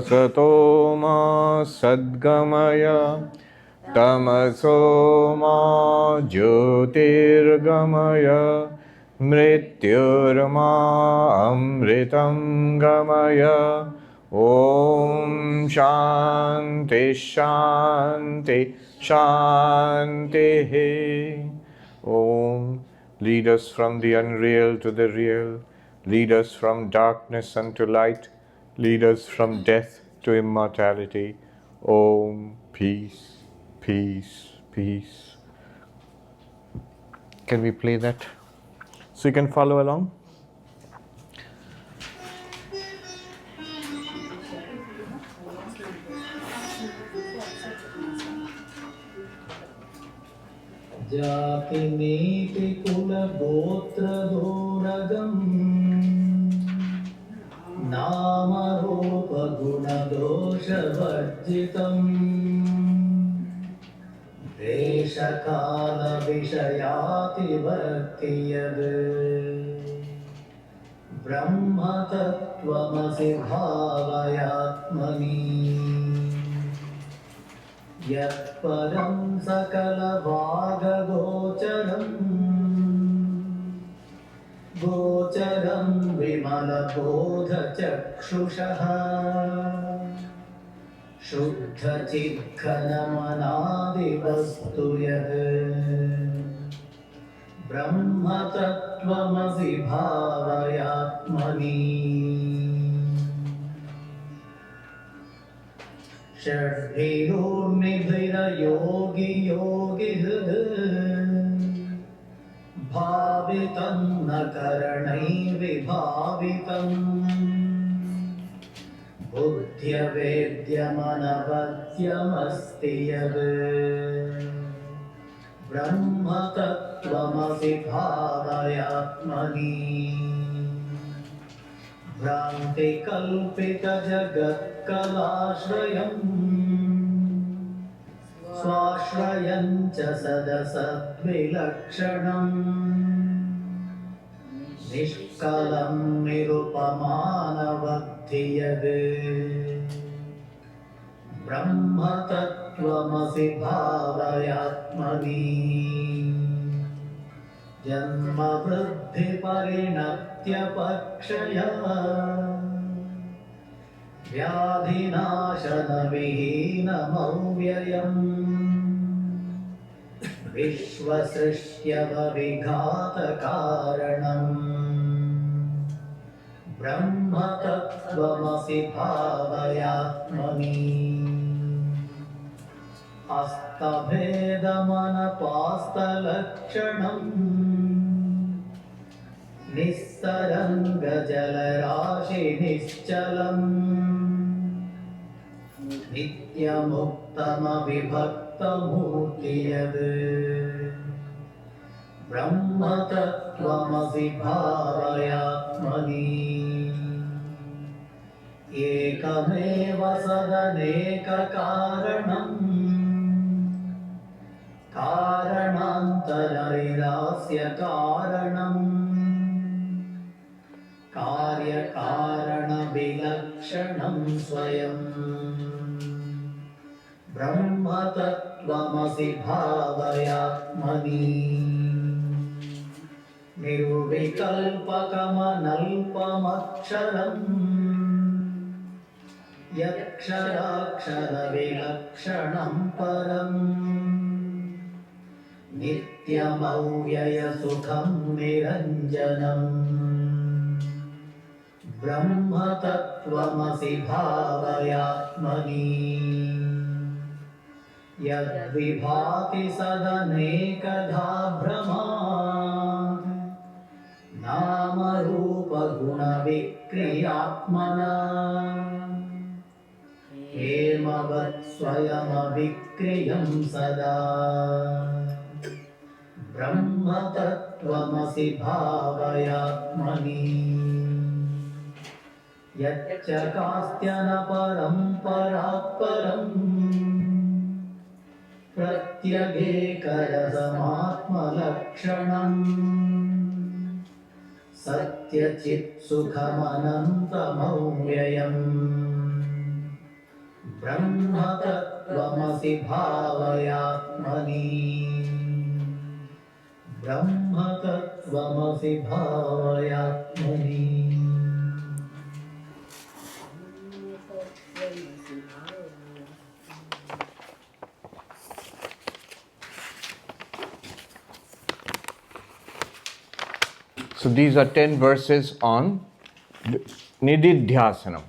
Sato ma sadgamaya Tamaso ma jyotirgamaya Mrityurma amritam gamaya. Om Shanty Shanty Shanty. Om. Lead us from the unreal to the real. Lead us from darkness unto light. Lead us from death to immortality. Om. Peace, peace, peace. Can we play that? So you can follow along? जाति नीति कुल गोत्र दोरगम नाम रूप गुण दोष वर्जितम देश काल विषयाति वर्ति यद् ब्रह्म तत्त्वमसि भावयात्मनि यत्परं सकलभागगोचरम् गोचरं विमलबोधचक्षुषः शुद्धचित्घनमनादिवस्तु यद् ब्रह्मतत्त्वमसि भावयात्मनि षड्भिरोर्निभिरयोगि योगिहृद् भावितं न करणैर्विभावितम् बुद्ध्यवेद्यमनवद्यमस्ति यद् ब्रह्मतत्त्वमसि भावयात्मनि भ्रान्तिकल्पितजगत्कलाश्रयम् स्वाश्रयं च सदसद्विलक्षणम् निष्कलं निरुपमानवद्धि यद् ब्रह्मतत्त्वमसि भावयात्मनि जन्मवृद्धिपरिणत्यपक्षया व्याधिनाशनविहीनमव्ययम् विश्वसृष्ट्यवविघातकारणम् ब्रह्मतत्त्वमसि भावयात्मनि हस्तभेदमनपास्तलक्षणम् निस्सरङ्गजलराशि निश्चलम् नित्यमुक्तमविभक्तमूर्ति यद् ब्रह्मतत्त्वमसि भावयात्मनि एकमेव सदनेककारणम् कारणान्तरविलास्य कारणम् कार्यकारणविलक्षणं स्वयम् ब्रह्मतत्त्वमसि भावयात्मनि निर्विकल्पकमनल्पमक्षरम् यक्षराक्षरविलक्षणं परम् नित्यमव्ययसुखं निरञ्जनम् ब्रह्मतत्त्वमसि भावयात्मनि यद्विभाति सदनेकधा भ्रमात् नामरूपगुणविक्रियात्मना हेमवत् स्वयमविक्रियं सदा ब्रह्मतत्त्वमसि भावयात्मनि यच्चकास्त्यनपरं परात्परम् प्रत्यगेकरसमात्मलक्षणम् सत्यचित्सुखमनन्तमव्ययम् ब्रह्मतत्त्वमसि भावयात्मनि ब्रह्मतत्त्वमसि भावयात्मनि So these are 10 verses on Nididhyasanam,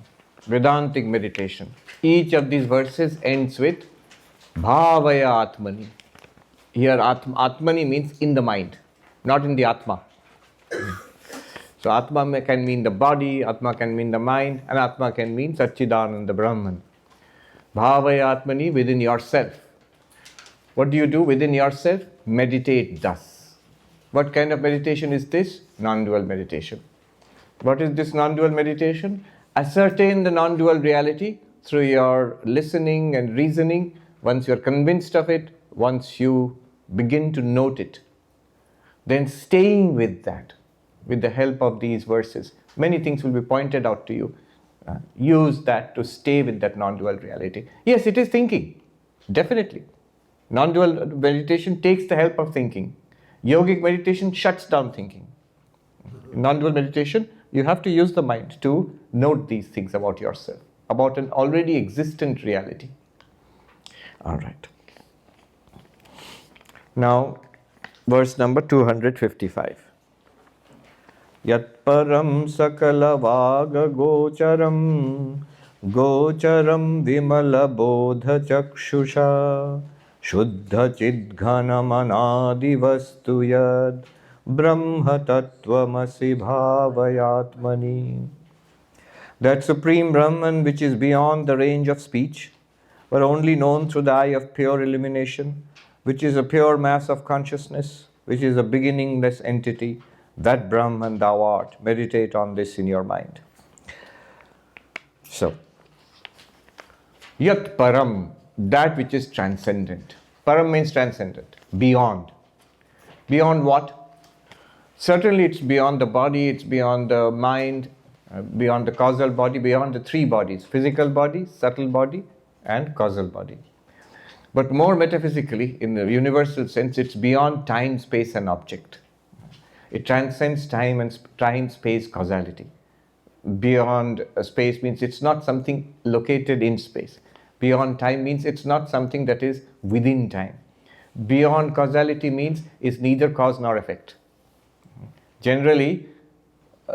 Vedantic meditation. Each of these verses ends with Bhavaya Atmani. Here Atmani means in the mind, not in the Atma. So Atma can mean the body, Atma can mean the mind, and Atma can mean Satchidananda Brahman. Bhavaya Atmani, within yourself. What do you do within yourself? Meditate thus. What kind of meditation is this? Non-dual meditation. What is this non-dual meditation? Ascertain the non-dual reality through your listening and reasoning. Once you are convinced of it, once you begin to note it, then staying with that, with the help of these verses, many things will be pointed out to you. Use that to stay with that non-dual reality. Yes, it is thinking, definitely. Non-dual meditation takes the help of thinking. Yogic meditation shuts down thinking. In non-dual meditation, you have to use the mind to note these things about yourself, about an already existent reality. All right. Now, verse number 255. Yat param sakala vaga gocharam gocharam vimala bodha chakshusha shuddha chidghanam anadi vastu yad brahma tattvamasi bhavayatmani. That supreme Brahman which is beyond the range of speech, but only known through the eye of pure illumination, which is a pure mass of consciousness, which is a beginningless entity, that Brahman thou art. Meditate on this in your mind. So, Yat Param, that which is transcendent. Param means transcendent, beyond. Beyond what? Certainly it's beyond the body, it's beyond the mind, beyond the causal body, beyond the three bodies, physical body, subtle body, and causal body. But more metaphysically, in the universal sense, it's beyond time, space, and object. It transcends time and space causality. Beyond space means it's not something located in space. Beyond time means it's not something that is within time. Beyond causality means it's neither cause nor effect. Generally,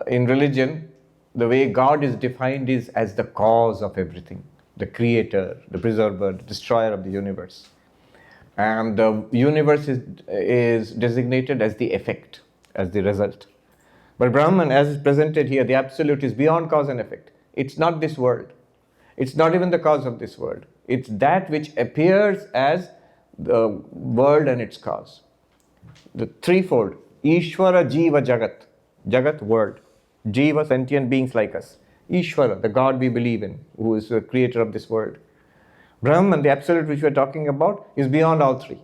in religion, the way God is defined is as the cause of everything, the creator, the preserver, the destroyer of the universe. And the universe is designated as the effect, as the result. But Brahman, as is presented here, the absolute is beyond cause and effect. It's not this world. It's not even the cause of this world. It's that which appears as the world and its cause. The threefold, Ishvara, Jiva, Jagat. Jagat, world. Jiva, sentient beings like us. Ishvara, the God we believe in, who is the creator of this world. Brahman, the absolute which we are talking about, is beyond all three.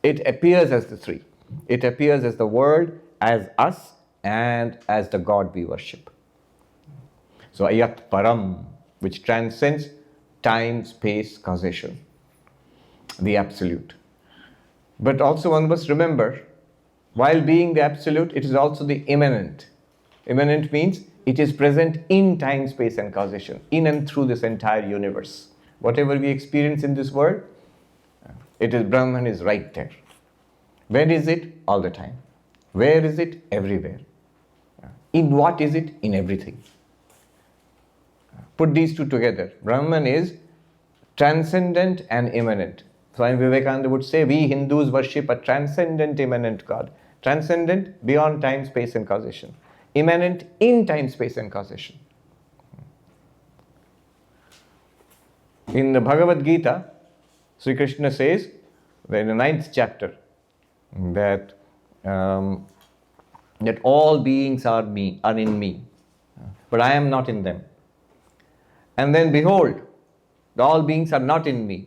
It appears as the three. It appears as the world, as us, and as the God we worship. So Ayat Param, which transcends time, space, causation. The absolute. But also one must remember, while being the absolute, it is also the immanent. Immanent means it is present in time, space, and causation, in and through this entire universe. Whatever we experience in this world, it is Brahman is right there. Where is it? All the time. Where is it? Everywhere. In what is it? In everything. Put these two together. Brahman is transcendent and immanent. Swami Vivekananda would say, we Hindus worship a transcendent, immanent God. Transcendent beyond time, space, and causation. Immanent in time, space, and causation. In the Bhagavad Gita, Sri Krishna says, in the 9th chapter, that all beings are in me, but I am not in them. And then behold, all beings are not in me.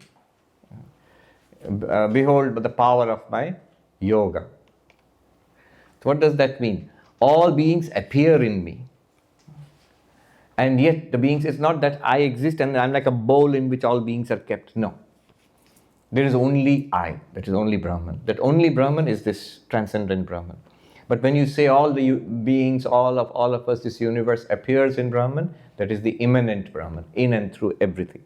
Behold the power of my yoga. So what does that mean? All beings appear in me. And yet the beings, it's not that I exist and I'm like a bowl in which all beings are kept. No. There is only I, that is only Brahman. That only Brahman is this transcendent Brahman. But when you say all the beings, all of us, this universe appears in Brahman, that is the immanent Brahman, in and through everything.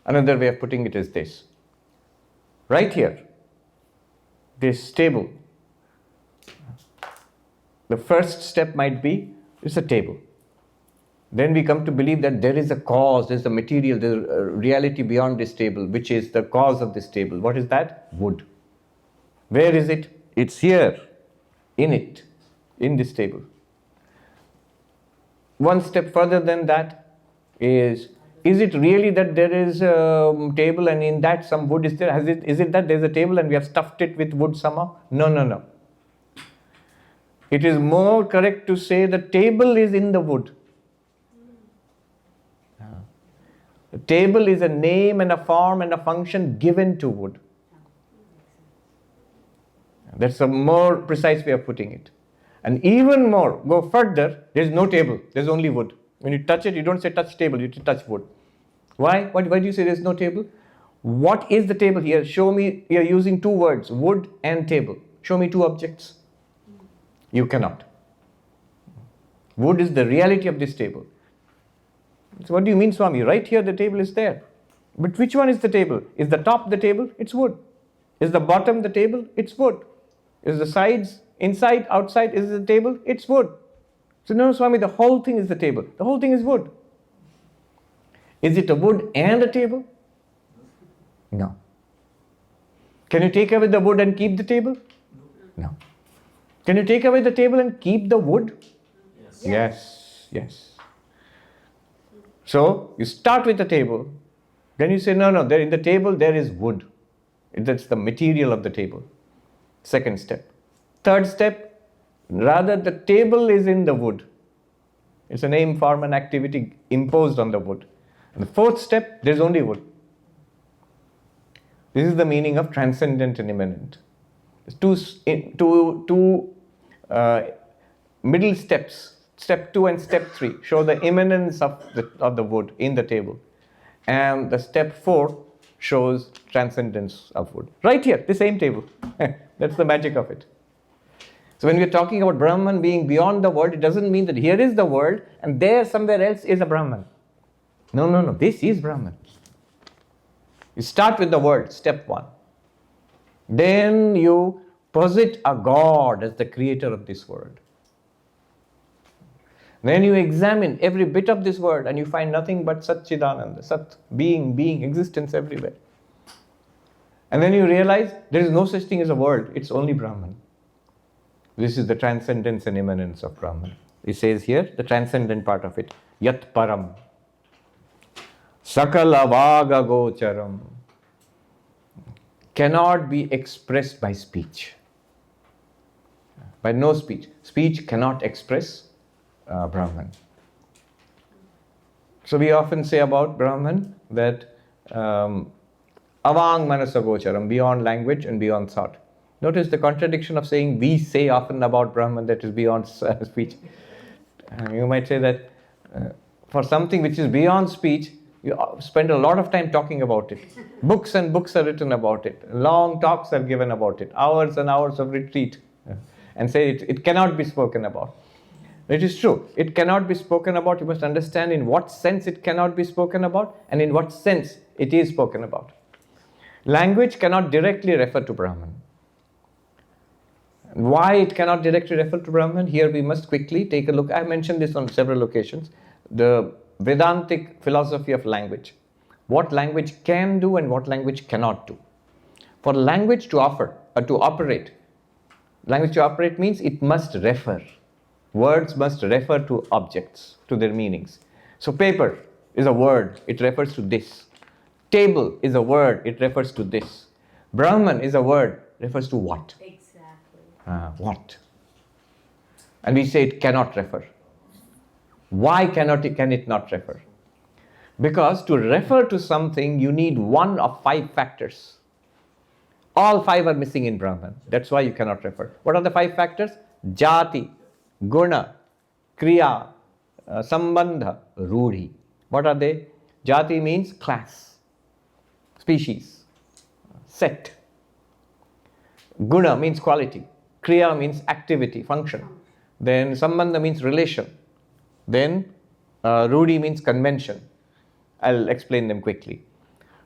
Another way of putting it is this. Right here, this table, the first step might be, it's a table. Then we come to believe that there is a cause, there's a material, there's a reality beyond this table, which is the cause of this table. What is that? Wood. Where is it? It's here, in this table. One step further than that is it really that there is a table and in that some wood is there? Is it that there's a table and we have stuffed it with wood somehow? No. It is more correct to say the table is in the wood. The table is a name and a form and a function given to wood. That's a more precise way of putting it. And even more, go further, there's no table, there's only wood. When you touch it, you don't say touch table, you touch wood. Why? Why do you say there's no table? What is the table here? Show me, you're using two words, wood and table. Show me two objects. You cannot. Wood is the reality of this table. So what do you mean, Swami? Right here the table is there. But which one is the table? Is the top the table? It's wood. Is the bottom the table? It's wood. Is the sides, inside, outside, is the table? It's wood. So no, Swami, the whole thing is the table. The whole thing is wood. Is it a wood and a table? No. Can you take away the wood and keep the table? No. Can you take away the table and keep the wood? Yes. So you start with the table, then you say, no, there in the table there is wood. That's the material of the table. Second step. Third step, rather the table is in the wood. It's a name, form and activity imposed on the wood. And the fourth step, there's only wood. This is the meaning of transcendent and immanent. There's two middle steps. Step 2 and step 3 show the immanence of the wood in the table. And the step 4 shows transcendence of wood. Right here, the same table. That's the magic of it. So when we're talking about Brahman being beyond the world, it doesn't mean that here is the world and there somewhere else is a Brahman. No. This is Brahman. You start with the world, step 1. Then you posit a God as the creator of this world. Then you examine every bit of this world and you find nothing but Satchidananda, Sat, being, existence everywhere. And then you realize there is no such thing as a world, it's only Brahman. This is the transcendence and immanence of Brahman. He says here, the transcendent part of it, Yat Param, Sakala Vaga Gocharam, cannot be expressed by speech. By no speech. Speech cannot express Brahman. So we often say about Brahman that Avang Manasagocharam, beyond language and beyond thought. Notice the contradiction of saying we say often about Brahman that is beyond speech. You might say that for something which is beyond speech, you spend a lot of time talking about it. Books and books are written about it. Long talks are given about it. Hours and hours of retreat. And say it cannot be spoken about. It is true. It cannot be spoken about. You must understand in what sense it cannot be spoken about and in what sense it is spoken about. Language cannot directly refer to Brahman. Why it cannot directly refer to Brahman? Here we must quickly take a look. I mentioned this on several occasions. The Vedantic philosophy of language. What language can do and what language cannot do. For language to operate, language to operate means it must refer. Words must refer to objects, to their meanings. So paper is a word, it refers to this. Table is a word, it refers to this. Brahman is a word, refers to what? Exactly. What? And we say it cannot refer. Why can it not refer? Because to refer to something, you need one of 5 factors. All 5 are missing in Brahman. That's why you cannot refer. What are the 5 factors? Jati, Guna, Kriya, Sambandha, Rudhi. What are they? Jati means class, species, set. Guna means quality. Kriya means activity, function. Then Sambandha means relation. Then Rudi means convention. I'll explain them quickly.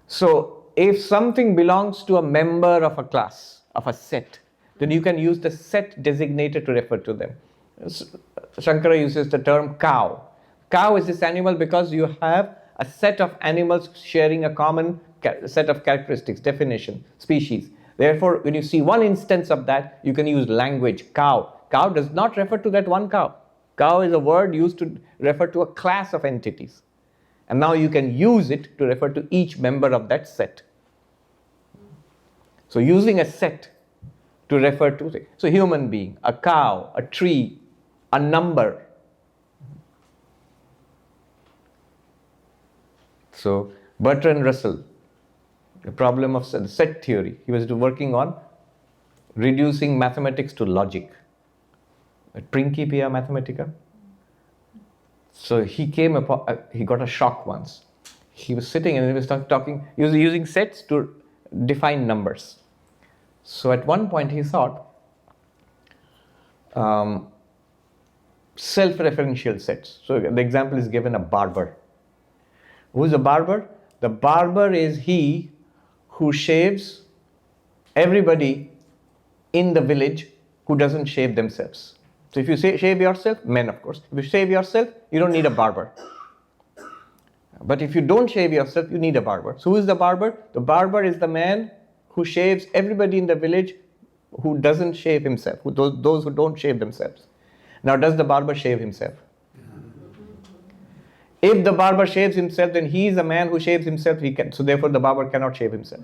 So, if something belongs to a member of a class, of a set, then you can use the set designator to refer to them. Shankara uses the term cow. Cow is this animal because you have a set of animals sharing a common set of characteristics, definition, species. Therefore, when you see one instance of that, you can use language, cow. Cow does not refer to that one cow. Cow is a word used to refer to a class of entities. And now you can use it to refer to each member of that set. So using a set to refer to, so human being, a cow, a tree, a number. So Bertrand Russell, the problem of set theory, he was working on reducing mathematics to logic. Principia Mathematica. So he came upon, he got a shock once. He was sitting and he was talking, he was using sets to define numbers. So at one point he thought, self-referential sets. So the example is given, a barber. Who is a barber? The barber is he who shaves everybody in the village who doesn't shave themselves. So if you shave yourself, men of course, if you shave yourself, you don't need a barber. But if you don't shave yourself, you need a barber. So who is the barber? The barber is the man who shaves everybody in the village who doesn't shave himself, those who don't shave themselves. Now, does the barber shave himself? If the barber shaves himself, then he is a man who shaves himself. So therefore, the barber cannot shave himself.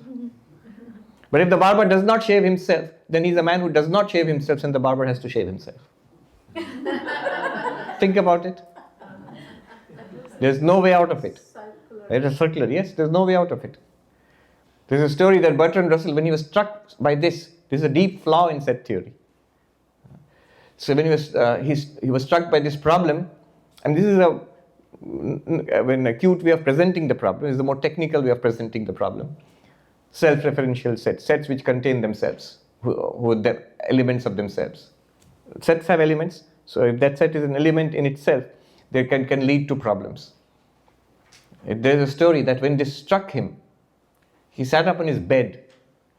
But if the barber does not shave himself, then he's a man who does not shave himself, and the barber has to shave himself. Think about it. There's no way out of it. It is circular, yes, there's no way out of it. There's a story that Bertrand Russell, when he was struck by this is a deep flaw in set theory. So when he was struck by this problem, and this is an acute way of presenting the problem, is the more technical way of presenting the problem. Self-referential sets which contain themselves, with the elements of themselves. Sets have elements, so if that set is an element in itself, they can lead to problems. There's a story that when this struck him, he sat up on his bed.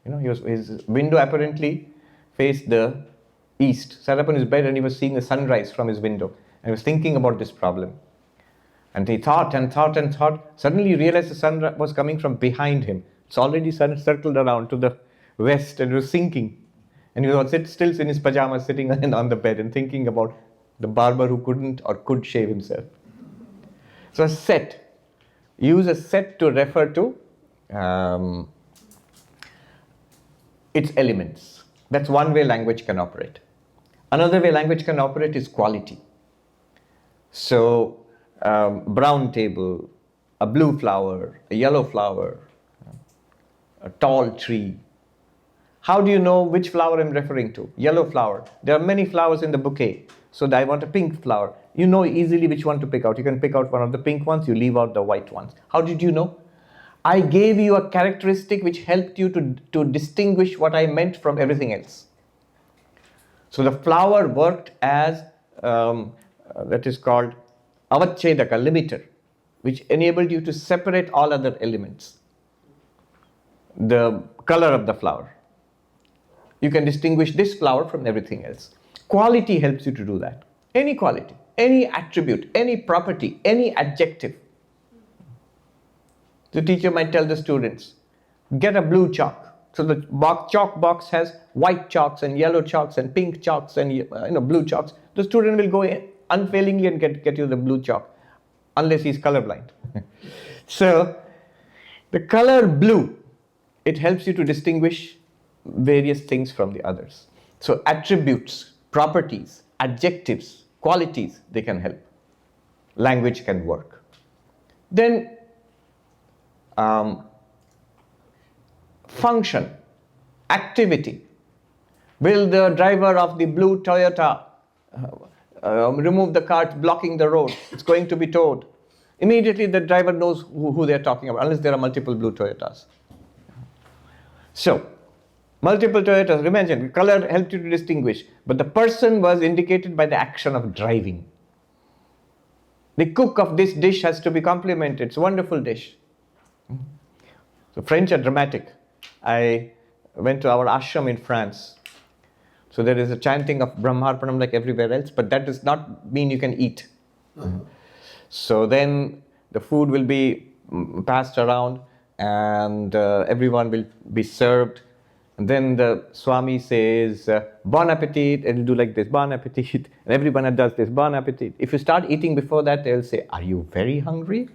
His window apparently faced the east. Sat up on his bed and he was seeing the sunrise from his window. And he was thinking about this problem. And he thought and thought and thought. Suddenly he realized the sun was coming from behind him. It's already circled around to the west and it was sinking. And he was still in his pajamas sitting on the bed and thinking about the barber who couldn't or could shave himself. So a set. Use a set to refer to its elements. That's one way language can operate. Another way language can operate is quality. So, brown table, a blue flower, a yellow flower, a tall tree. How do you know which flower I'm referring to? Yellow flower. There are many flowers in the bouquet. So I want a pink flower. You know easily which one to pick out. You can pick out one of the pink ones, you leave out the white ones. How did you know? I gave you a characteristic which helped you to distinguish what I meant from everything else. So the flower worked as, that is called avachedaka, limiter, which enabled you to separate all other elements. The color of the flower. You can distinguish this flower from everything else. Quality helps you to do that. Any quality, any attribute, any property, any adjective. The teacher might tell the students, get a blue chalk. So the chalk box has white chalks and yellow chalks and pink chalks and blue chalks. The student will go in unfailingly and get you the blue chalk, unless he's colorblind. So the color blue, it helps you to distinguish various things from the others. So attributes, properties, adjectives, qualities, they can help. Language can work. Then function, activity. Will the driver of the blue Toyota remove the car, it's blocking the road, it's going to be towed. Immediately the driver knows who they're talking about, unless there are multiple blue Toyotas. So, multiple Toyotas, imagine, color helped you to distinguish, but the person was indicated by the action of driving. The cook of this dish has to be complimented. It's a wonderful dish. So French are dramatic. I went to our ashram in France. So there is a chanting of Brahmarpanam like everywhere else, but that does not mean you can eat. So then the food will be passed around and everyone will be served. And then the Swami says, Bon appetit, and he'll do like this, Bon appetit. And everyone does this, Bon appetit. If you start eating before that, they'll say, are you very hungry?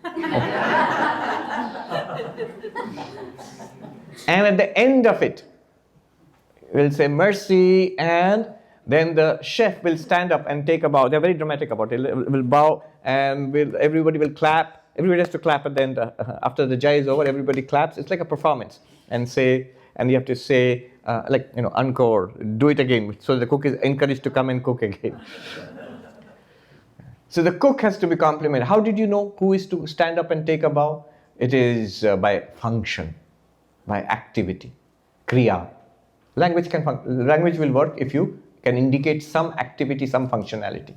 And at the end of it, we'll say mercy, and then the chef will stand up and take a bow. They're very dramatic about it. Will bow, and everybody will clap. Everybody has to clap at the end. After the jai is over, everybody claps. It's like a performance. And you have to say, encore, do it again. So the cook is encouraged to come and cook again. So the cook has to be complimented. How did you know who is to stand up and take a bow? It is by function, by activity, kriya. Language will work if you can indicate some activity, some functionality.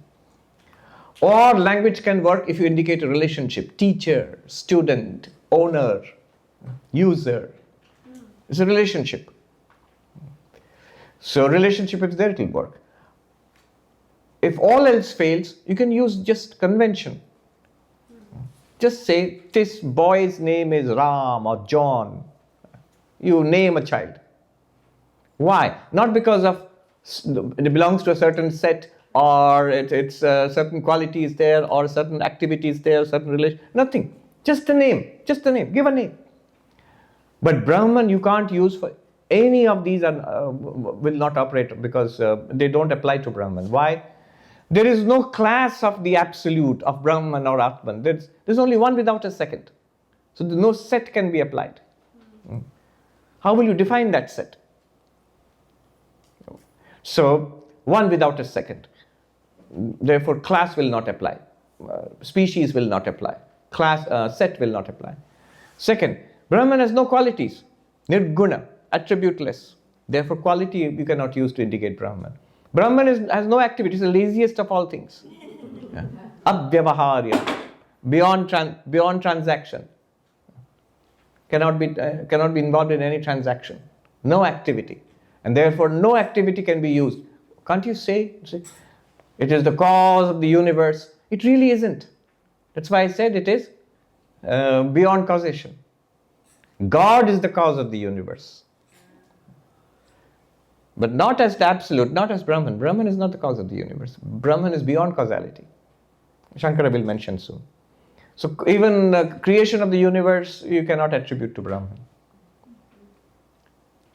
Or language can work if you indicate a relationship, teacher, student, owner, user. It's a relationship. So relationship is there, it will work. If all else fails, you can use just convention. Just say, this boy's name is Ram or John. You name a child. Why? Not because of it belongs to a certain set, or it's certain quality is there, or certain activity is there, certain relation. Nothing. Just a name. Just a name. Give a name. But Brahman you can't use for any of these will not operate because they don't apply to Brahman. Why? There is no class of the absolute of Brahman or Atman. There's only one without a second. So no set can be applied. How will you define that set? So one without a second. Therefore class will not apply. Species will not apply. Set will not apply. Second, Brahman has no qualities. Nirguna, attributeless. Therefore quality you cannot use to indicate Brahman. Brahman has no activity. It's the laziest of all things. Abhyavaharya, beyond transaction. Cannot be involved in any transaction. No activity. And therefore no activity can be used. Can't you say it is the cause of the universe? It really isn't. That's why I said it is beyond causation. God is the cause of the universe. But not as the absolute, not as Brahman. Brahman is not the cause of the universe. Brahman is beyond causality. Shankara will mention soon. So even the creation of the universe you cannot attribute to Brahman.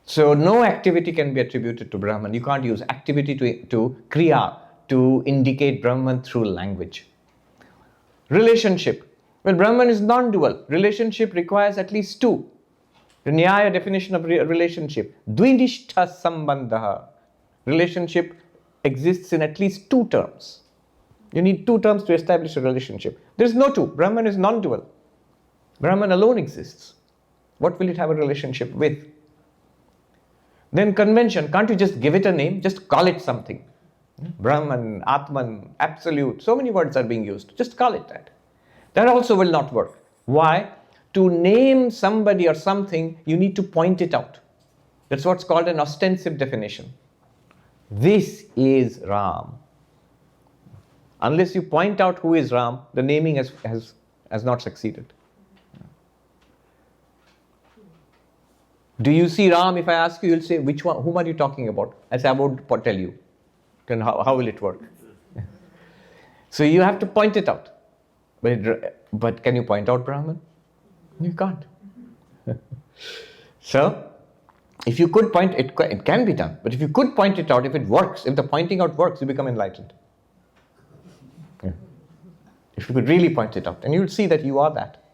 So no activity can be attributed to Brahman. You can't use activity to kriya to indicate Brahman through language. Relationship. Well, Brahman is non-dual. Relationship requires at least two. The Nyaya definition of relationship. Dvinishta sambandha. Relationship exists in at least two terms. You need two terms to establish a relationship. There is no two. Brahman is non-dual. Brahman alone exists. What will it have a relationship with? Then convention. Can't you just give it a name? Just call it something. Brahman, Atman, Absolute. So many words are being used. Just call it that. That also will not work. Why? To name somebody or something, you need to point it out. That's what's called an ostensive definition. This is Ram. Unless you point out who is Ram, the naming has not succeeded. Do you see Ram? If I ask you, you'll say, which one? Whom are you talking about? I say, I won't tell you. Then how will it work? So you have to point it out. But can you point out Brahman? You can't. So, if you could point it, it can be done. But if you could point it out, if it works, if the pointing out works, you become enlightened. Yeah. If you could really point it out, and you'll see that you are that.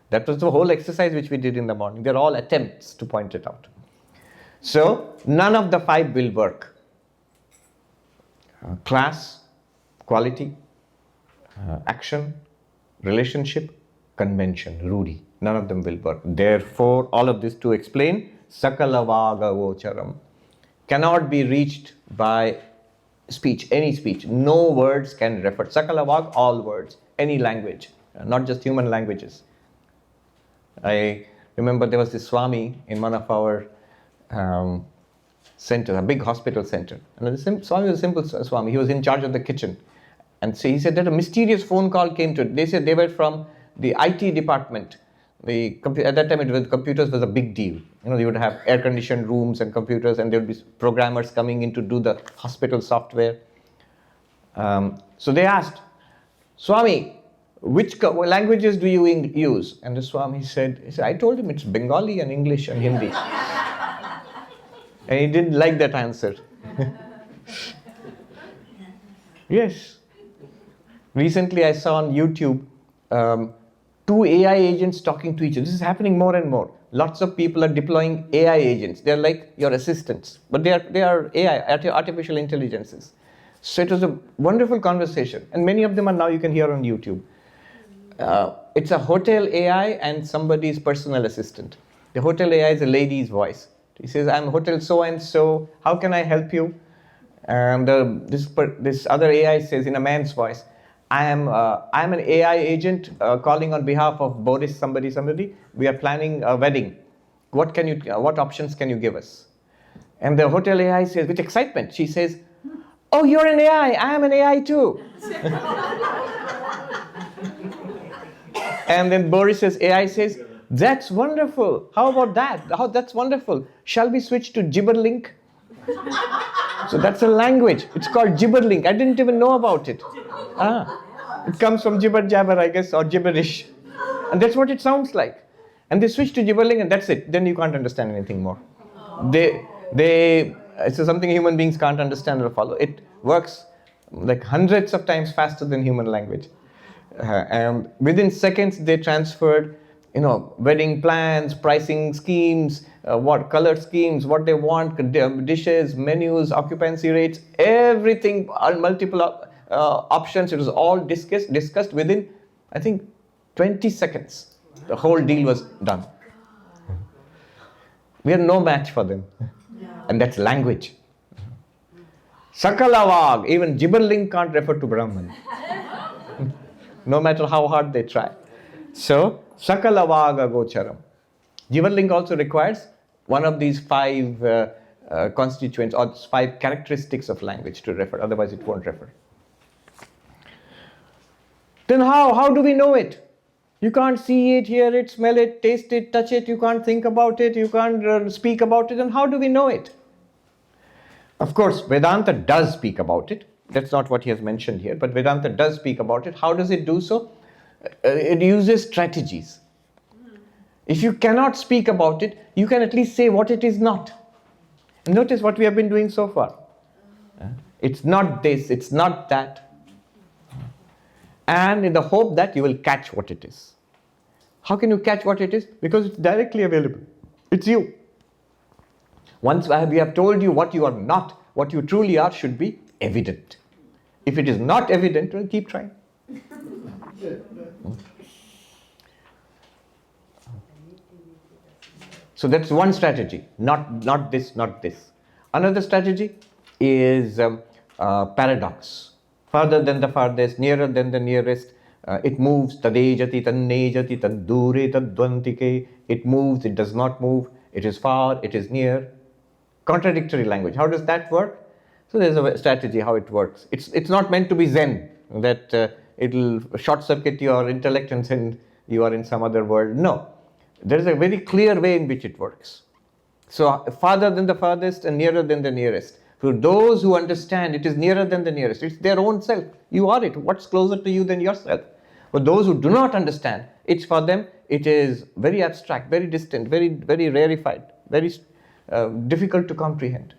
That was the whole exercise which we did in the morning. They're all attempts to point it out. So, none of the five will work. Class, quality, action, relationship, convention, rudi. None of them will work. Therefore, all of this to explain sakalavaga vocharam cannot be reached by speech, any speech. No words can refer. Sakalavag, all words, any language, not just human languages. I remember there was this Swami in one of our centers, a big hospital center. And the Swami was a simple Swami. He was in charge of the kitchen. And so he said that a mysterious phone call came to it. They said they were from the IT department. At that time, computers was a big deal. You know, you would have air-conditioned rooms and computers, and there would be programmers coming in to do the hospital software. So they asked, Swami, which languages do you use? And the Swami said, I told him it's Bengali and English and Hindi. And he didn't like that answer. Yes. Recently I saw on YouTube 2 AI agents talking to each other. This is happening more and more. Lots of people are deploying AI agents. They're like your assistants, but they are AI, artificial intelligences. So it was a wonderful conversation, and many of them are now you can hear on YouTube. It's a hotel AI and somebody's personal assistant. The hotel AI is a lady's voice. He says, I'm hotel so-and-so, how can I help you? And this other AI says in a man's voice, I'm an AI agent calling on behalf of Boris somebody. We are planning a wedding. What options can you give us? And the hotel AI says with excitement, she says, oh, you're an AI, I am an AI too. And then Boris's AI says, that's wonderful. How about that? That's wonderful. Shall we switch to gibberlink? So that's a language. It's called gibberlink. I didn't even know about it. It comes from jibber jabber, I guess, or gibberish. And that's what it sounds like. And they switch to gibberlink and that's it. Then you can't understand anything more. It's something human beings can't understand or follow. It works like hundreds of times faster than human language. And within seconds, they transferred, wedding plans, pricing schemes, what color schemes, what they want, dishes, menus, occupancy rates, everything, multiple options. It was all discussed within, I think, 20 seconds. The whole deal was done. We are no match for them. And that's language. Sakalavag, even gibberlink can't refer to Brahman. No matter how hard they try. So, Sakalavaga Gocharam. Gibberlink also requires one of these 5 constituents or 5 characteristics of language to refer, otherwise it won't refer. Then how do we know it? You can't see it, hear it, smell it, taste it, touch it, you can't think about it, you can't speak about it, and how do we know it? Of course, Vedanta does speak about it. That's not what he has mentioned here, but Vedanta does speak about it. How does it do so? It uses strategies. If you cannot speak about it, you can at least say what it is not. And notice what we have been doing so far. It's not this, it's not that. And in the hope that you will catch what it is. How can you catch what it is? Because it's directly available. It's you. Once we have told you what you are not, what you truly are should be evident. If it is not evident, well, keep trying. So that's one strategy. Not this, not this. Another strategy is paradox. Farther than the farthest, nearer than the nearest. It moves. Tadejati, tannejati, taddure, tadvantike. It moves, it does not move. It is far, it is near. Contradictory language. How does that work? So there's a strategy how it works. It's not meant to be Zen, that it'll short circuit your intellect and then you are in some other world. No. There is a very clear way in which it works. So farther than the farthest and nearer than the nearest. For those who understand, it is nearer than the nearest. It's their own self. You are it. What's closer to you than yourself? For those who do not understand, it's for them, it is very abstract, very distant, very, very rarefied, very difficult to comprehend.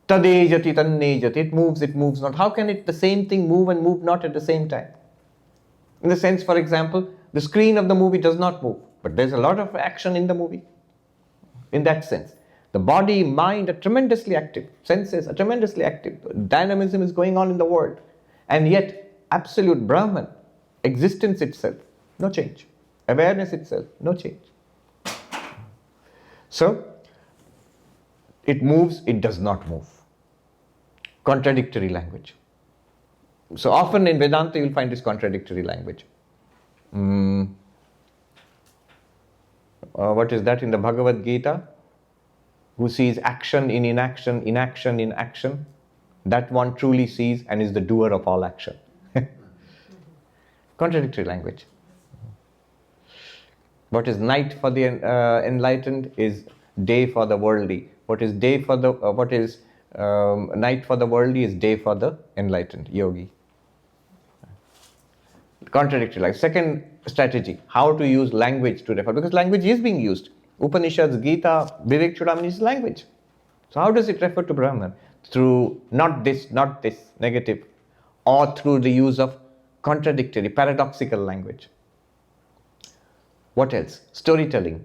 Tadejati, tannejati. It moves not. How can the same thing move and move not at the same time? In the sense, for example, the screen of the movie does not move, but there's a lot of action in the movie. In that sense. The body, mind are tremendously active. Senses are tremendously active. Dynamism is going on in the world. And yet, absolute Brahman, existence itself, no change. Awareness itself, no change. So, it moves, it does not move. Contradictory language. So often in Vedanta you will find this contradictory language. What is that in the Bhagavad Gita? Who sees action in inaction, inaction in action, that one truly sees and is the doer of all action. Contradictory language. What is night for the enlightened is day for the worldly. What is night for the worldly is day for the enlightened yogi. Contradictory language. Second strategy, how to use language to refer, because language is being used. Upanishads, Gita, Vivekachudamani is language. So how does it refer to Brahman? Through not this, negative, or through the use of contradictory, paradoxical language. What else? Storytelling.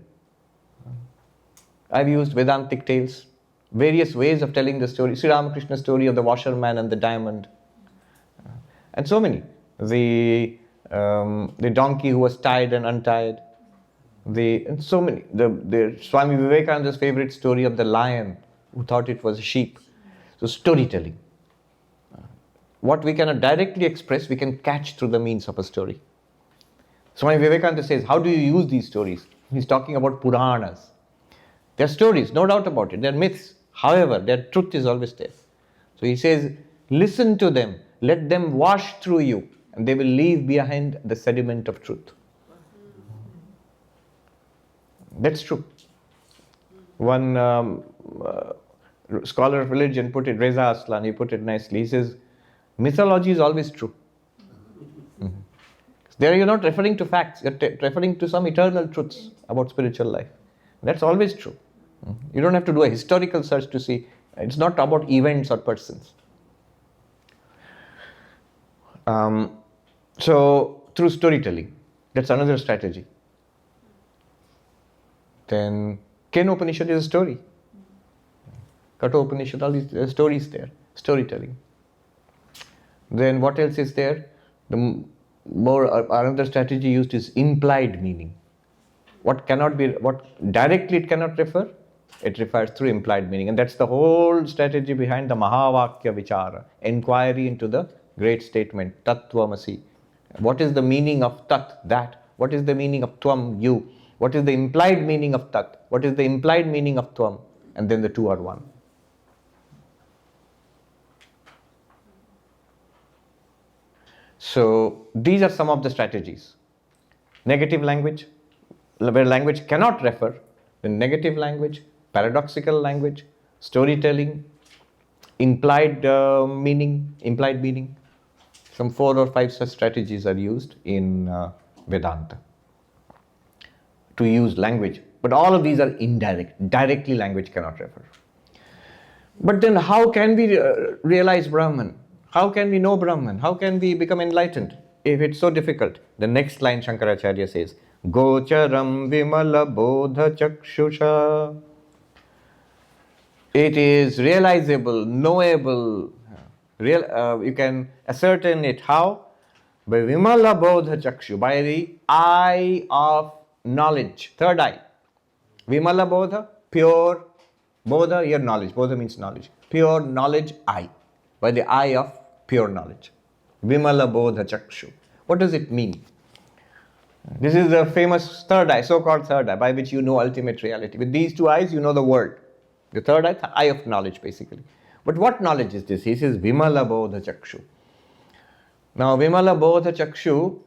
I've used Vedantic tales, various ways of telling the story. Sri Ramakrishna's story of the washerman and the diamond, and so many. The donkey who was tied and untied. And so many. The Swami Vivekananda's favorite story of the lion who thought it was a sheep. So storytelling. What we cannot directly express, we can catch through the means of a story. Swami Vivekananda says, how do you use these stories? He's talking about Puranas. They're stories, no doubt about it. They're myths. However, their truth is always there. So he says, listen to them. Let them wash through you. And they will leave behind the sediment of truth. That's true. One scholar of religion put it, Reza Aslan, he put it nicely. He says, mythology is always true. Mm-hmm. There you're not referring to facts, you're referring to some eternal truths about spiritual life. That's always true. You don't have to do a historical search to see. It's not about events or persons. So, through storytelling, that's another strategy. Then, Ken Upanishad is a story. Katha Upanishad, all these stories there, storytelling. Then, what else is there? Another strategy used is implied meaning. What directly it cannot refer, it refers through implied meaning. And that's the whole strategy behind the Mahavakya Vichara, inquiry into the great statement, Tattvamasi. What is the meaning of Tat, that? What is the meaning of Tvam, you? What is the implied meaning of Tat? What is the implied meaning of Tvam? And then the two are one. So, these are some of the strategies. Negative language, where language cannot refer, then negative language, paradoxical language, storytelling, implied meaning. Some 4 or 5 such strategies are used in Vedanta to use language. But all of these are indirect. Directly language cannot refer. But then how can we realize Brahman? How can we know Brahman? How can we become enlightened if it's so difficult? The next line Shankaracharya says, Gocharam Vimala Bodha Chakshusha. It is realizable, knowable, you can ascertain it. How? By Vimala Bodha Chakshu, by the eye of knowledge, third eye. Vimala Bodha, pure, Bodha, your knowledge. Bodha means knowledge. Pure knowledge eye, by the eye of pure knowledge. Vimala Bodha Chakshu. What does it mean? This is the famous third eye, so-called third eye, by which you know ultimate reality. With these 2 eyes, you know the world. The third eye, the eye of knowledge, basically. But what knowledge is this? He says, Vimala Bodha Chakshu. Now, Vimala Bodha Chakshu,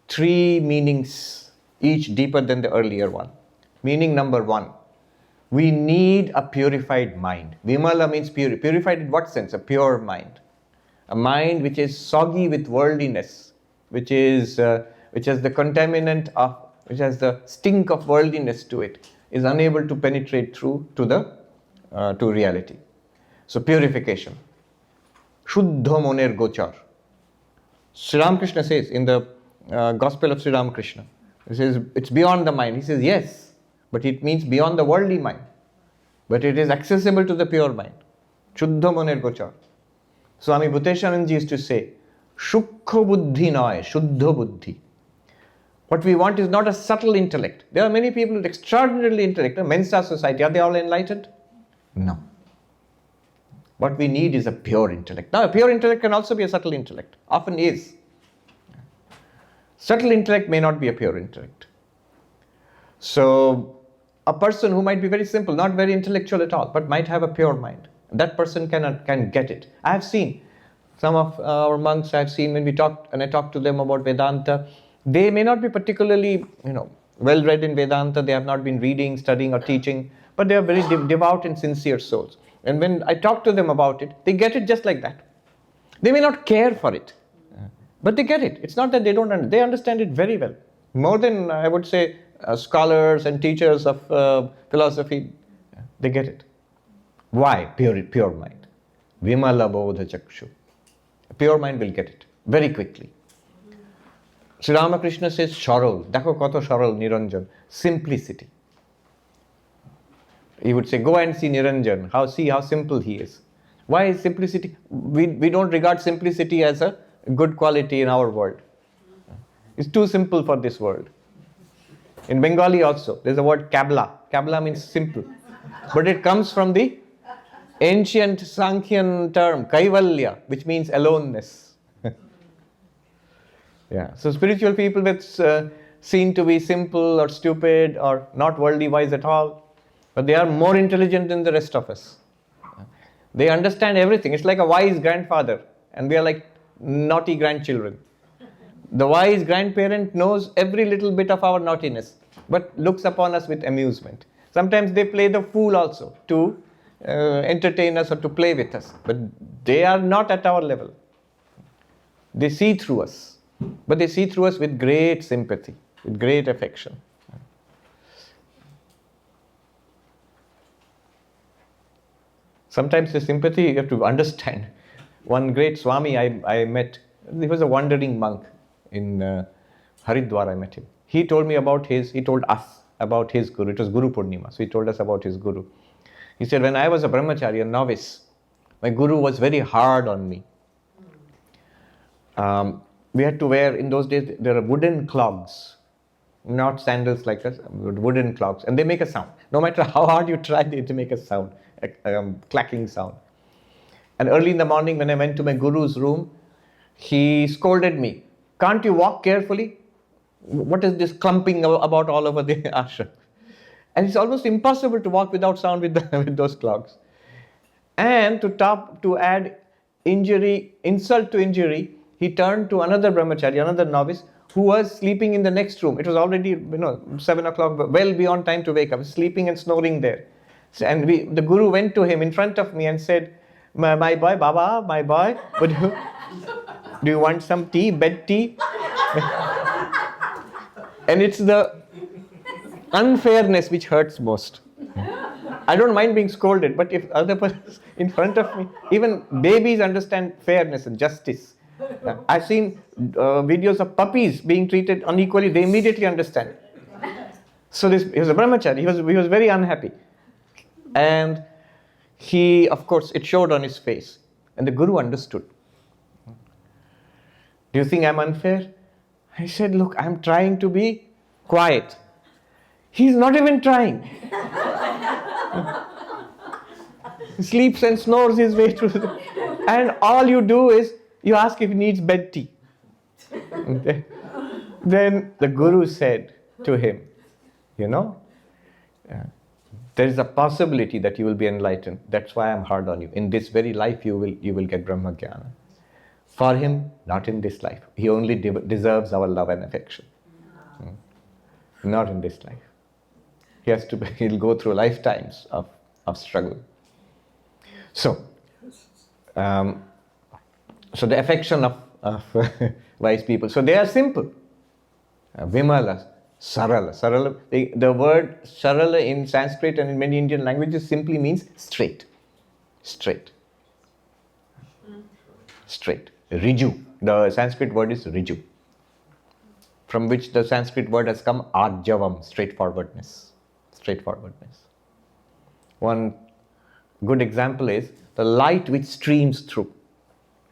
3 meanings, each deeper than the earlier one. Meaning number 1, we need a purified mind. Vimala means pure. Purified in what sense? A pure mind. A mind which is soggy with worldliness, which has the contaminant of, which has the stink of worldliness to it, is unable to penetrate through to reality. So purification. Shuddha moner gochar. Sri Ramakrishna says in the Gospel of Sri Ramakrishna, he says it's beyond the mind. He says yes, but it means beyond the worldly mind. But it is accessible to the pure mind. Shuddha moner gochar. Swami Bhuteshananji used to say, Shukkha buddhi noy, shuddha buddhi. What we want is not a subtle intellect. There are many people with extraordinarily intellect. Mensa society, are they all enlightened? No. What we need is a pure intellect. Now, a pure intellect can also be a subtle intellect. Often is. Subtle intellect may not be a pure intellect. So, a person who might be very simple, not very intellectual at all, but might have a pure mind, that person can get it. I have seen some of our monks. I have seen when I talk to them about Vedanta, they may not be particularly, well read in Vedanta. They have not been reading, studying, or teaching, but they are very devout and sincere souls. And when I talk to them about it, they get it just like that. They may not care for it, but they get it. It's not that they don't understand. They understand it very well. More than, I would say, scholars and teachers of philosophy, they get it. Why? Pure mind. Vimala bodha chakshu. A pure mind will get it very quickly. Sri Ramakrishna says, Sharal. Dakho koto Sharal, Niranjan. Simplicity. He would say, go and see Niranjan. See how simple he is. Why is simplicity? We don't regard simplicity as a good quality in our world. It's too simple for this world. In Bengali also, there's a word kabla. Kabla means simple. But it comes from the ancient Sankhyan term, kaivalya, which means aloneness. Yeah. So spiritual people that's seen to be simple or stupid or not worldly wise at all, but they are more intelligent than the rest of us. They understand everything. It's like a wise grandfather, and we are like naughty grandchildren. The wise grandparent knows every little bit of our naughtiness, but looks upon us with amusement. Sometimes they play the fool also to entertain us or to play with us, but they are not at our level. They see through us, but they see through us with great sympathy, with great affection. Sometimes the sympathy you have to understand. One great Swami I met, he was a wandering monk in Haridwar. I met him. He told us about his guru. It was Guru Purnima, so he told us about his guru. He said, when I was a brahmachari, a novice, my guru was very hard on me. We had to wear, in those days, there are wooden clogs, not sandals like us, wooden clogs, and they make a sound. No matter how hard you try, they make a sound, a clacking sound. And early in the morning, when I went to my guru's room, he scolded me. Can't you walk carefully? What is this clumping about all over the ashram? And it's almost impossible to walk without sound with those clogs. And to add insult to injury, he turned to another brahmachari, another novice, who was sleeping in the next room. It was already 7 o'clock, well beyond time to wake up, sleeping and snoring there. And the guru went to him in front of me and said, my boy, Baba, my boy, do you want some tea, bed tea? And it's the unfairness which hurts most. I don't mind being scolded, but if other person in front of me, even babies understand fairness and justice. I've seen videos of puppies being treated unequally, they immediately understand. So he was a brahmachari, he was very unhappy. And of course, it showed on his face. And the guru understood. Do you think I'm unfair? I said, look, I'm trying to be quiet. He's not even trying. He sleeps and snores his way through and all you do is, you ask if he needs bed tea. Then the guru said to him, there is a possibility that you will be enlightened. That's why I'm hard on you. In this very life, you will get Brahma Jnana. For him, not in this life. He only deserves our love and affection. Not in this life. He'll go through lifetimes of struggle. So the affection of wise people. So they are simple. Vimala, Sarala. The word Sarala in Sanskrit and in many Indian languages simply means straight. Straight. Riju. The Sanskrit word is Riju, from which the Sanskrit word has come Arjavam, straightforwardness. One good example is the light which streams through.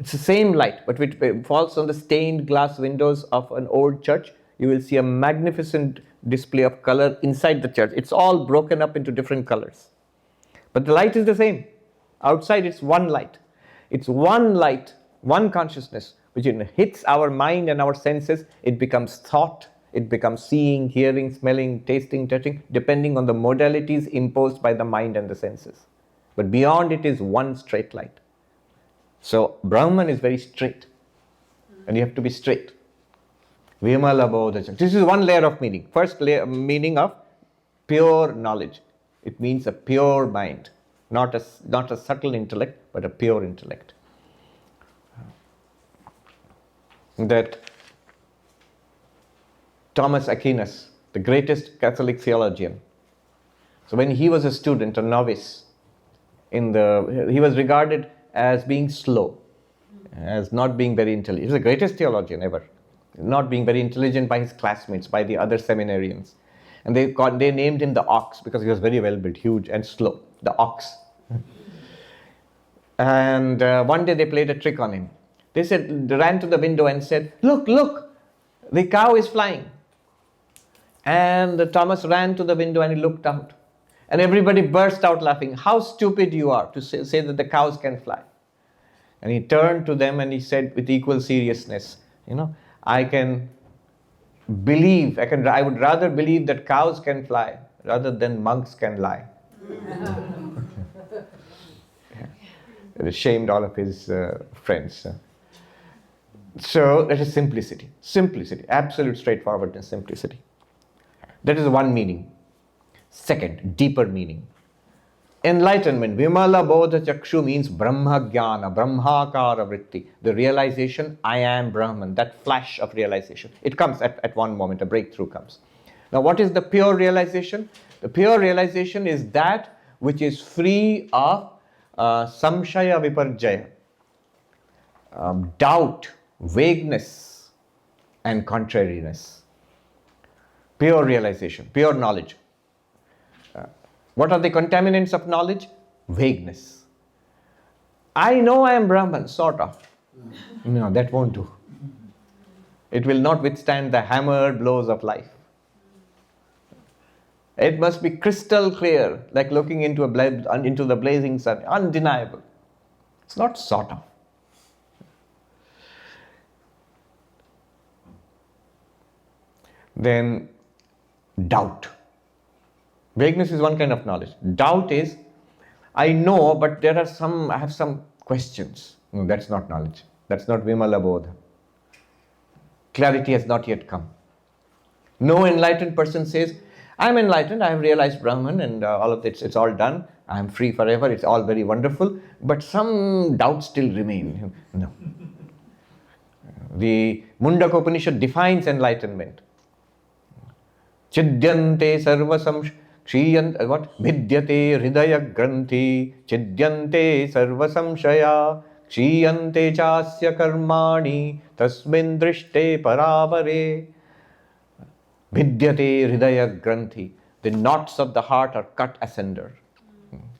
It's the same light, but it falls on the stained glass windows of an old church. You will see a magnificent display of color inside the church. It's all broken up into different colors. But the light is the same. Outside, it's one light. It's one light, one consciousness, which hits our mind and our senses. It becomes thought, it becomes seeing, hearing, smelling, tasting, touching, depending on the modalities imposed by the mind and the senses. But beyond it is one straight light. So Brahman is very straight, and you have to be straight. Vimala bodha. This is one layer of meaning. First layer, meaning of pure knowledge. It means a pure mind, not a subtle intellect, but a pure intellect. That Thomas Aquinas, the greatest Catholic theologian, so when he was a student, a novice, he was regarded as being slow, as not being very intelligent. He was the greatest theologian ever, not being very intelligent by his classmates, by the other seminarians. And they named him the ox because he was very well built, huge and slow, the ox. And one day they played a trick on him. They ran to the window and said, look, the cow is flying. And Thomas ran to the window and he looked out. And everybody burst out laughing. How stupid you are to say that the cows can fly. And he turned to them and he said with equal seriousness, I would rather believe that cows can fly rather than monks can lie. It shamed all of his friends. So that is simplicity. Simplicity, absolute straightforwardness, simplicity. That is one meaning. Second, deeper meaning. Enlightenment, Vimala Bodha Chakshu means Brahma Jnana, Brahmakara Vritti, the realization, I am Brahman, that flash of realization. It comes at one moment, a breakthrough comes. Now what is the pure realization? The pure realization is that which is free of samshaya viparjaya, doubt, vagueness, and contrariness. Pure realization, pure knowledge. What are the contaminants of knowledge? Vagueness. I know I am Brahman, sort of. No, that won't do. It will not withstand the hammered blows of life. It must be crystal clear, like looking into the blazing sun, undeniable. It's not sort of. Then doubt. Vagueness is one kind of knowledge. Doubt is, I know, but I have some questions. No, that's not knowledge. That's not Vimala Bodha. Clarity has not yet come. No enlightened person says, I'm enlightened, I have realized Brahman and all of this, it's all done. I am free forever, it's all very wonderful, but some doubts still remain. No. The Mundaka Upanishad defines enlightenment. Chidyante sarva samshaya. Vidyate hridaya granthi, chidyante sarva samshaya, kshiyante chasya karmani, tasmin drishte paravare. Vidyate hridaya granthi. The knots of the heart are cut asunder.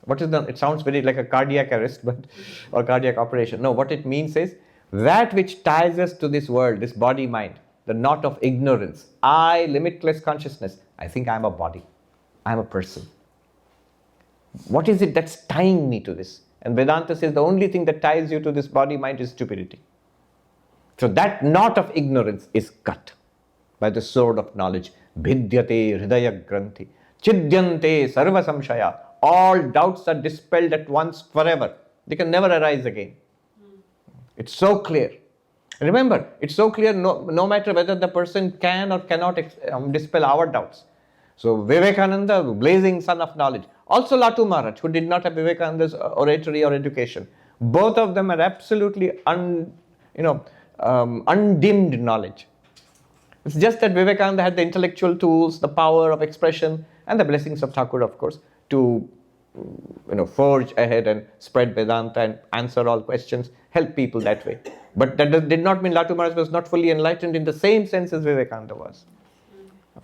What is it sounds very like a cardiac arrest, or cardiac operation. No, what it means is that which ties us to this world, this body mind, the knot of ignorance. I, limitless consciousness. I think I am a body. I am a person. What is it that's tying me to this? And Vedanta says the only thing that ties you to this body mind is stupidity. So that knot of ignorance is cut by the sword of knowledge. Vidyate hridaya granthi. Chidyante sarva samshaya. All doubts are dispelled at once forever. They can never arise again. It's so clear. Remember, it's so clear no matter whether the person can or cannot dispel our doubts. So Vivekananda, the blazing sun of knowledge. Also Latu Maharaj, who did not have Vivekananda's oratory or education. Both of them are absolutely undimmed knowledge. It's just that Vivekananda had the intellectual tools, the power of expression, and the blessings of Thakur, of course, to forge ahead and spread Vedanta and answer all questions, help people that way. But that did not mean Latu Maharaj was not fully enlightened in the same sense as Vivekananda was.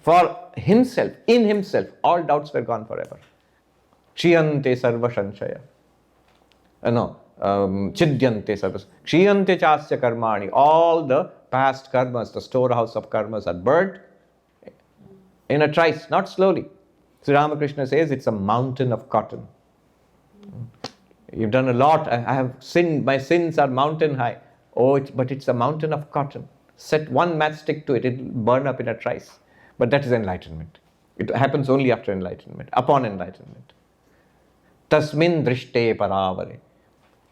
For himself, in himself, all doubts were gone forever. Kshiyante sarva sanshaya. chidyante sarvas, kshiyante chasya karmani. All the past karmas, the storehouse of karmas are burnt in a trice, not slowly. Sri Ramakrishna says it's a mountain of cotton. You've done a lot. I have sinned. My sins are mountain high. Oh, but it's a mountain of cotton. Set one matchstick to it, it will burn up in a trice. But that is enlightenment. It happens only after enlightenment, upon enlightenment. Tasmin drishte paravare.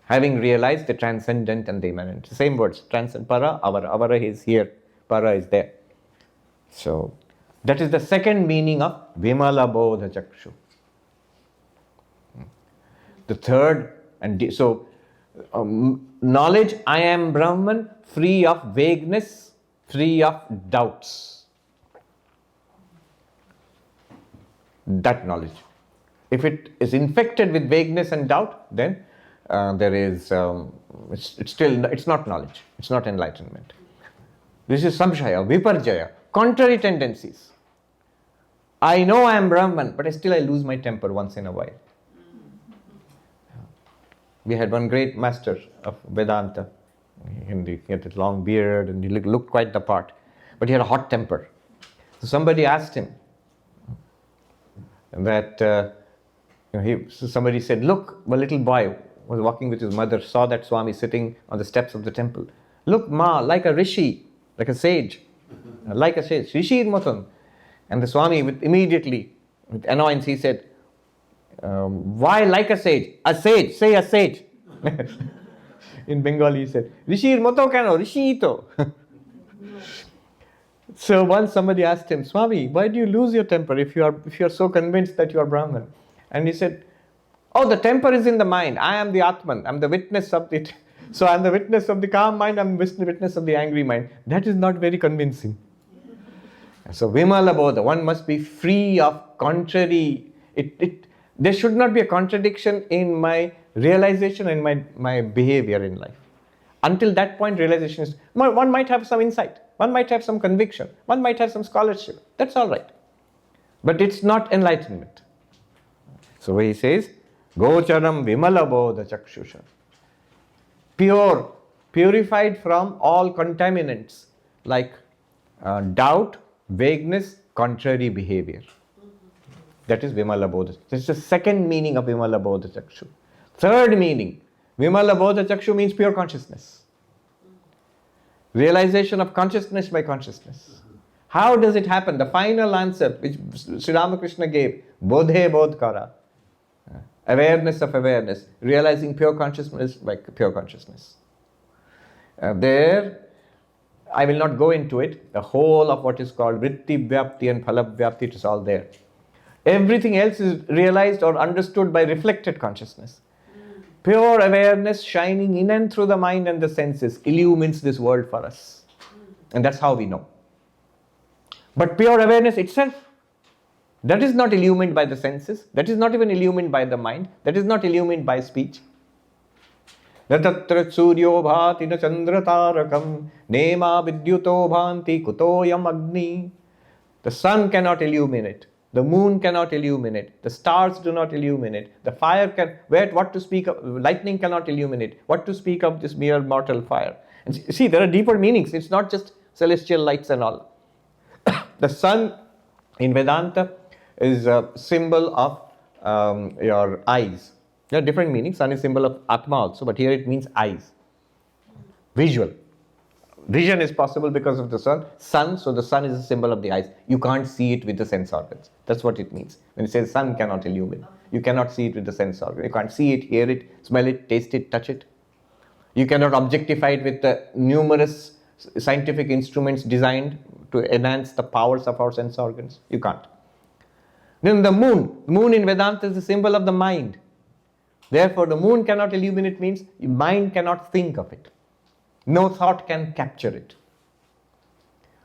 Having realized the transcendent and the immanent. Same words. Transcend, para, avara. Avara is here. Para is there. So, that is the second meaning of Vimala Bodha Chakshu. The third, knowledge, I am Brahman, free of vagueness, free of doubts. That knowledge. If it is infected with vagueness and doubt, then it's not knowledge, it's not enlightenment. This is samshaya, viparjaya, contrary tendencies. I know I am Brahman, but still I lose my temper once in a while. We had one great master of Vedanta. He had a long beard and he looked quite the part. But he had a hot temper. So somebody asked him that, somebody said, look, a little boy was walking with his mother, saw that Swami sitting on the steps of the temple. Look, Ma, like a rishi, like a sage, Rishi Motan. And the Swami immediately, with annoyance, he said, why like a sage? A sage, say a sage. In Bengali he said, Rishi moto kano, Rishi ito. So once somebody asked him, Swami, why do you lose your temper if you are so convinced that you are Brahman? And he said, oh, the temper is in the mind. I am the Atman. I'm the witness of it. So I'm the witness of the calm mind. I'm the witness of the angry mind. That is not very convincing. So Vimala Bodha, one must be free of contrary. There should not be a contradiction in my realization and my behavior in life. Until that point, realization is, one might have some insight, one might have some conviction, one might have some scholarship. That's all right. But it's not enlightenment. So he says, Gocharam Vimala Bodha Chakshusha. Pure, purified from all contaminants like doubt, vagueness, contrary behavior. That is Vimala Bodha. This is the second meaning of Vimala Bodha Chakshu. Third meaning, Vimala Bodha Chakshu means pure consciousness. Realization of consciousness by consciousness. How does it happen? The final answer which Sri Ramakrishna gave, Bodhe Bodhkara. Awareness of awareness. Realizing pure consciousness by pure consciousness. There, I will not go into it. The whole of what is called Vritti Vyapti and Phala Vyapti, it is all there. Everything else is realized or understood by reflected consciousness. Pure awareness shining in and through the mind and the senses illumines this world for us. And that's how we know. But pure awareness itself, that is not illumined by the senses. That is not even illumined by the mind. That is not illumined by speech. Natatra suryo bhati na chandra tarakam nema vidyuto bhanti kutoyam agni. The sun cannot illuminate. The moon cannot illuminate. The stars do not illuminate. The fire what to speak of, lightning cannot illuminate. What to speak of this mere mortal fire? And see, there are deeper meanings. It's not just celestial lights and all. The sun in Vedanta is a symbol of your eyes. There are different meanings. Sun is symbol of Atma also, but here it means eyes. Visual. Vision is possible because of the sun, so the sun is a symbol of the eyes. You can't see it with the sense organs. That's what it means. When it says sun cannot illumine, you cannot see it with the sense organs. You can't see it, hear it, smell it, taste it, touch it. You cannot objectify it with the numerous scientific instruments designed to enhance the powers of our sense organs. You can't. Then the moon in Vedanta is a symbol of the mind. Therefore, the moon cannot illuminate means your mind cannot think of it. No thought can capture it.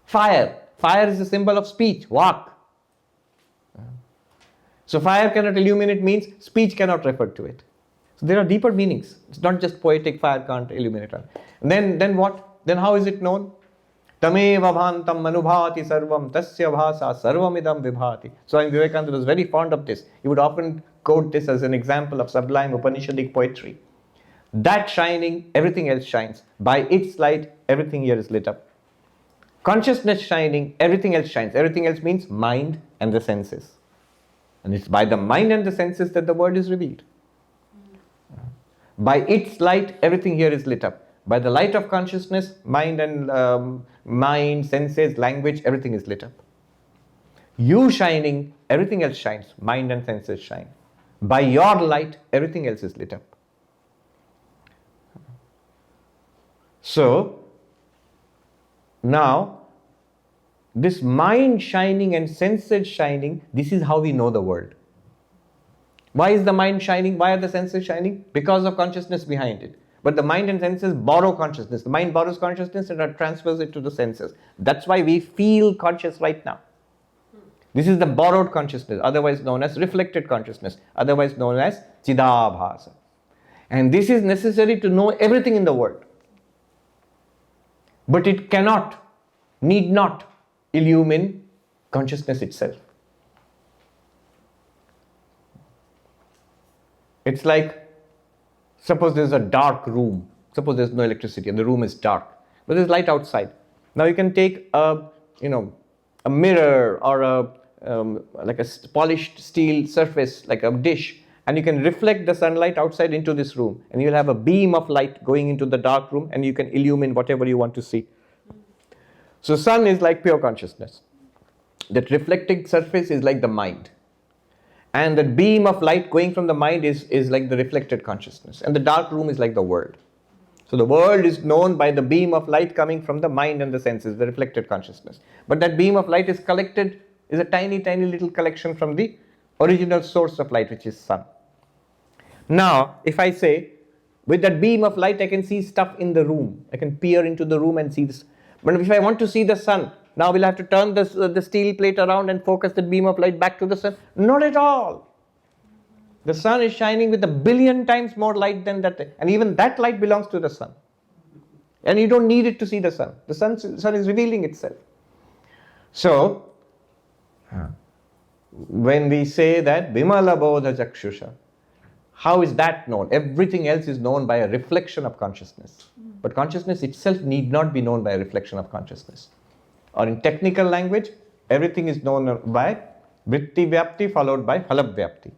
Fire is a symbol of speech, vak. So fire cannot illuminate means speech cannot refer to it. So there are deeper meanings. It's not just poetic, fire can't illuminate. And then what? Then how is it known? Tameva bhantam manubhati sarvam tasya bhasa sarvam idam vibhati. Swami Vivekananda was very fond of this. He would often quote this as an example of sublime Upanishadic poetry. That shining, everything else shines. By its light, everything here is lit up. Consciousness shining, everything else shines. Everything else means mind and the senses. And it's by the mind and the senses that the word is revealed. By its light, everything here is lit up. By the light of consciousness, mind, senses, language, everything is lit up. You shining, everything else shines. Mind and senses shine. By your light, everything else is lit up. So, now, this mind shining and senses shining, this is how we know the world. Why is the mind shining? Why are the senses shining? Because of consciousness behind it. But the mind and senses borrow consciousness. The mind borrows consciousness and transfers it to the senses. That's why we feel conscious right now. This is the borrowed consciousness, otherwise known as reflected consciousness, otherwise known as Chidabhasa. And this is necessary to know everything in the world. But it cannot, need not illumine consciousness itself. It's like, suppose there's a dark room. Suppose there's no electricity and the room is dark, but there's light outside. Now you can take a mirror or like a polished steel surface, like a dish, and you can reflect the sunlight outside into this room, and you'll have a beam of light going into the dark room, and you can illumine whatever you want to see. So sun is like pure consciousness. That reflecting surface is like the mind. And the beam of light going from the mind is like the reflected consciousness. And the dark room is like the world. So the world is known by the beam of light coming from the mind and the senses, the reflected consciousness. But that beam of light is a tiny, tiny little collection from the original source of light, which is sun. Now, if I say, with that beam of light, I can see stuff in the room. I can peer into the room and see this. But if I want to see the sun, now we'll have to turn the steel plate around and focus the beam of light back to the sun. Not at all. The sun is shining with 1 billion times more light than that. And even that light belongs to the sun. And you don't need it to see the sun. The sun is revealing itself. So, when we say that Vimala Bodha Chakshusha, how is that known? Everything else is known by a reflection of consciousness. But consciousness itself need not be known by a reflection of consciousness. Or in technical language, everything is known by Vritti Vyapti followed by Phala Vyapti.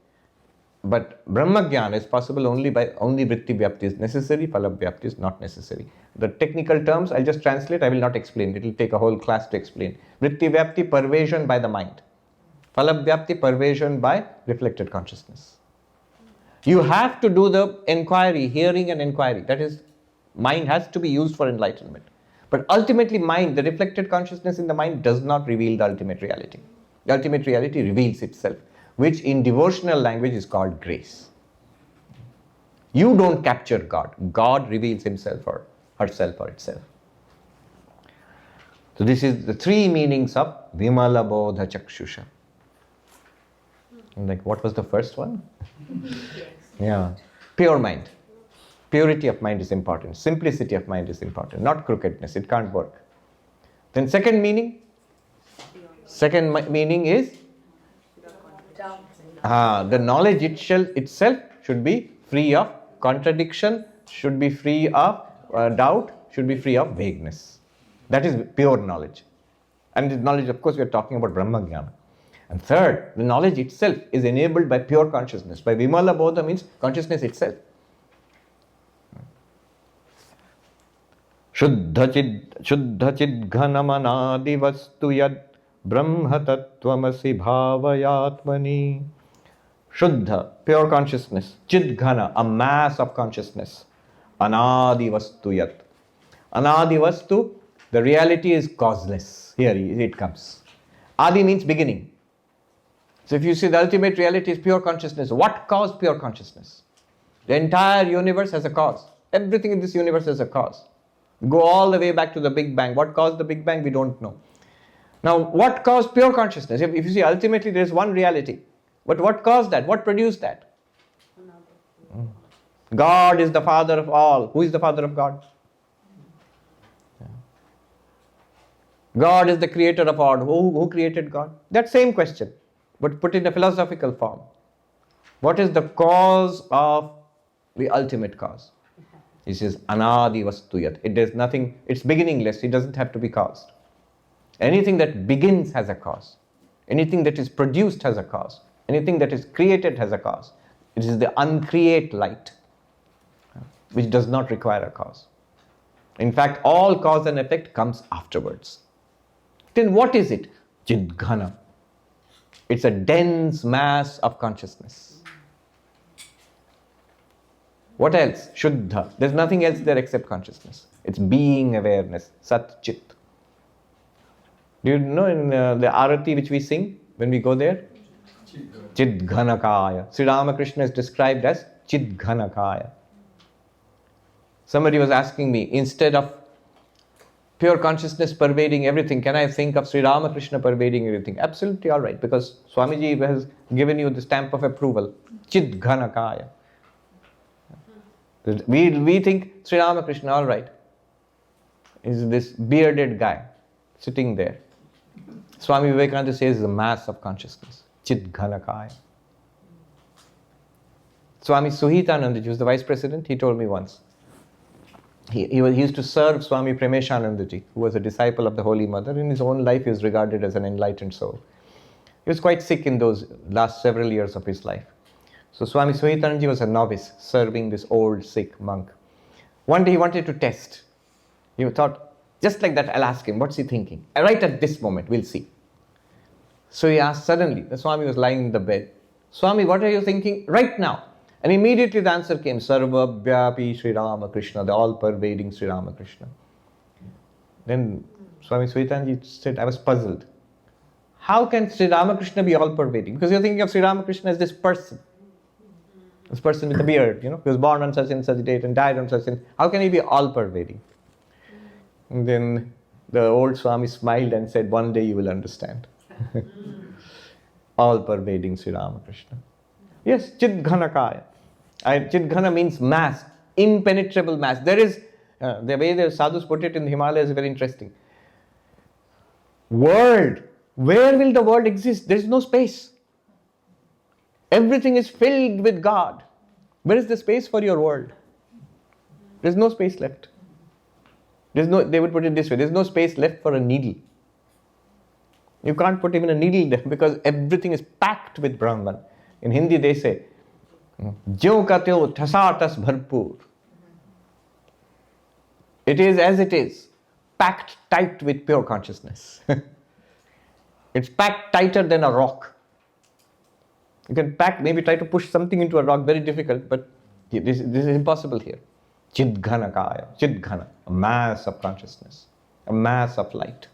But Brahma Jnana is possible only Vritti Vyapti is necessary, Phala Vyapti is not necessary. The technical terms, I'll just translate, I will not explain. It will take a whole class to explain. Vritti Vyapti, pervasion by the mind. Phala Vyapti, pervasion by reflected consciousness. You have to do the inquiry, hearing and inquiry. That is, mind has to be used for enlightenment. But ultimately mind, the reflected consciousness in the mind does not reveal the ultimate reality. The ultimate reality reveals itself, which in devotional language is called grace. You don't capture God. God reveals himself or herself or itself. So this is the 3 meanings of Vimala Bodha Chakshusha. Like, what was the first one? Yeah. Pure mind. Purity of mind is important. Simplicity of mind is important. Not crookedness. It can't work. Then second meaning? Second meaning is? The knowledge itself should be free of contradiction, should be free of doubt, should be free of vagueness. That is pure knowledge. And the knowledge, of course, we are talking about Brahma Jnana. And third, the knowledge itself is enabled by pure consciousness. By Vimala Bodha means consciousness itself. Shuddha chid ghanamanadi vastu yad brahma tattvamasi bhavayatmani. Shuddha, pure consciousness. Chid ghana, a mass of consciousness. Anadi vastu yad. Anadi vastu, the reality is causeless. Here it comes. Adi means beginning. So if you see the ultimate reality is pure consciousness, what caused pure consciousness? The entire universe has a cause. Everything in this universe has a cause. Go all the way back to the Big Bang. What caused the Big Bang? We don't know. Now, what caused pure consciousness? If you see, ultimately there is one reality. But what caused that? What produced that? God is the father of all. Who is the father of God? God is the creator of all. Who created God? That same question, but put in a philosophical form. What is the cause of the ultimate cause? He says, Anadi Vastuyat. It does nothing, it's beginningless, it doesn't have to be caused. Anything that begins has a cause. Anything that is produced has a cause. Anything that is created has a cause. It is the uncreate light, which does not require a cause. In fact, all cause and effect comes afterwards. Then what is it? Chidghana. It's a dense mass of consciousness. What else? Shuddha. There's nothing else there except consciousness. It's being awareness. Sat Chit. Do you know in the Arati which we sing when we go there? Chidghanakaya. Sri Ramakrishna is described as Chidghanakaya. Somebody was asking me, instead of pure consciousness pervading everything, can I think of Sri Ramakrishna pervading everything? Absolutely all right, because Swamiji has given you the stamp of approval. Chidghanakaya. We think Sri Ramakrishna, all right, is this bearded guy sitting there. Swami Vivekananda says the mass of consciousness. Chidghanakaya. Swami Suhitanandaji was the vice president. He told me once. He used to serve Swami Premeshanandaji, who was a disciple of the Holy Mother. In his own life, he was regarded as an enlightened soul. He was quite sick in those last several years of his life. So Swami Suhitanandaji was a novice serving this old sick monk. One day he wanted to test. He thought, just like that, I'll ask him, what's he thinking? Right at this moment, we'll see. So he asked suddenly, the Swami was lying in the bed. Swami, what are you thinking right now? And immediately the answer came, Sarva Vyapi Sri Ramakrishna, the all-pervading Sri Ramakrishna. Then Swami Suhitanandaji said, I was puzzled. How can Sri Ramakrishna be all-pervading? Because you're thinking of Sri Ramakrishna as this person with a beard, he was born on such and such date and died on such and. How can he be all-pervading? And then the old Swami smiled and said, one day you will understand. All-pervading Sri Ramakrishna. Yes, Chidghanakaya. Chidghana means mass, impenetrable mass. There is, the way the sadhus put it in the Himalayas is very interesting. World. Where will the world exist? There is no space. Everything is filled with God. Where is the space for your world? There is no space left. They would put it this way, there is no space left for a needle. You can't put even a needle there because everything is packed with Brahman. In Hindi they say, Jyo ka tyo thasatas bharpur. It is as it is, packed tight with pure consciousness. It's packed tighter than a rock. You can maybe try to push something into a rock, very difficult, but this is impossible here. Chidghanakaya, Chidghana, a mass of consciousness, a mass of light.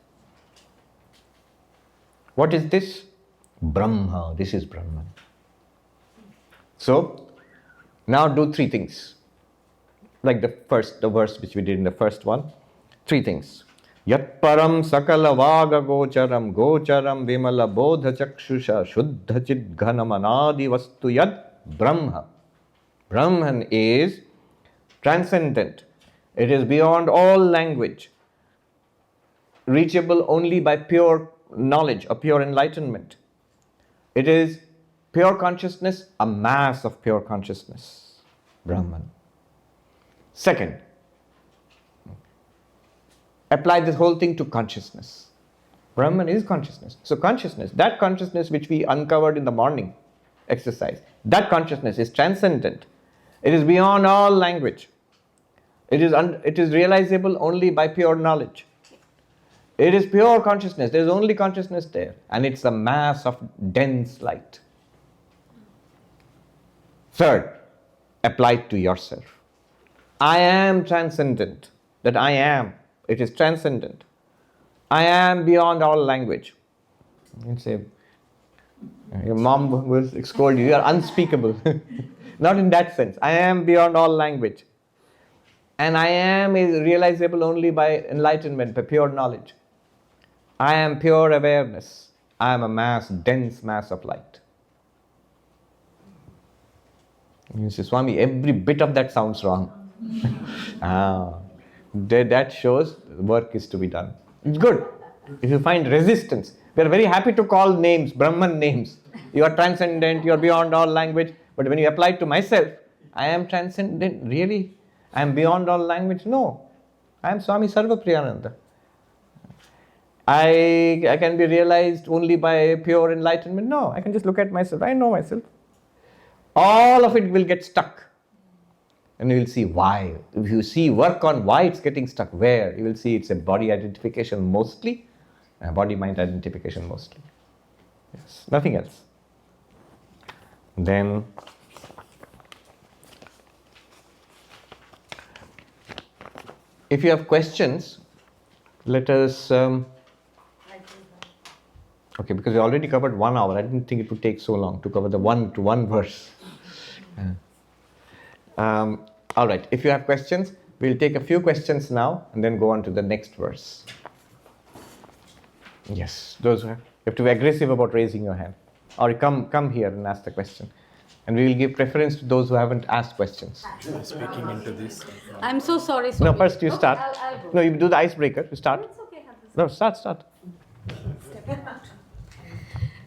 What is this? Brahma, this is Brahman. So, now do three things. Like the verse which we did in the first one. Three things. Yat param sakala vaga gocharam gocharam vimala bodha chakshusha shuddha chidghanam anadi vastu yat Brahma. Brahman is transcendent. It is beyond all language. Reachable only by pure knowledge or pure enlightenment. It is pure consciousness, a mass of pure consciousness. Brahman. Second, apply this whole thing to consciousness. Brahman is consciousness. So consciousness, that consciousness which we uncovered in the morning exercise, that consciousness is transcendent. It is beyond all language. It is realizable only by pure knowledge. It is pure consciousness. There is only consciousness there. And it's a mass of dense light. Third, apply it to yourself. I am transcendent. That I am. It is transcendent. I am beyond all language. You say, your mom will scold you. You are unspeakable. Not in that sense. I am beyond all language. And I am is realizable only by enlightenment, by pure knowledge. I am pure awareness. I am a mass, dense mass of light. You say, Swami, every bit of that sounds wrong. That shows work is to be done. It's good. If you find resistance, we are very happy to call names, Brahman names. You are transcendent, you are beyond all language. But when you apply it to myself, I am transcendent, really? I am beyond all language. No, I am Swami Sarvapriyananda. I can be realized only by pure enlightenment. No, I can just look at myself. I know myself. All of it will get stuck. And you will see why. If you work on why it's getting stuck, where, you will see it's a body identification mostly, body-mind identification mostly. Yes, nothing else. Then, if you have questions, let us... okay, because we already covered 1 hour. I didn't think it would take so long to cover the one verse. All right, if you have questions, we'll take a few questions now and then go on to the next verse. Yes, those who have, you have to be aggressive about raising your hand. Or come here and ask the question. And we will give preference to those who haven't asked questions. Speaking into this. I'm so sorry. No, first you start. I'll go. No, you do the icebreaker. You start. No, it's okay. No, start.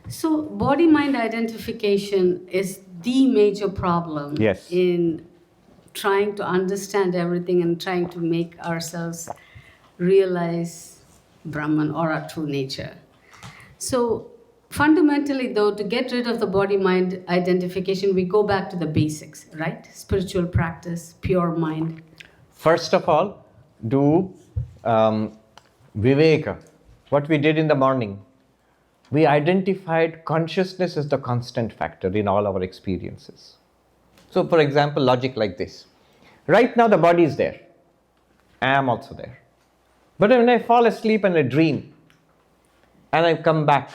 So, body-mind identification is the major problem Yes. in trying to understand everything and trying to make ourselves realize Brahman or our true nature. So, fundamentally, though, to get rid of the body-mind identification, we go back to the basics, right? Spiritual practice, pure mind. First of all, do Viveka. What we did in the morning. We identified consciousness as the constant factor in all our experiences. So, for example, logic like this. Right now the body is there. I am also there. But when I fall asleep and I dream, and I come back,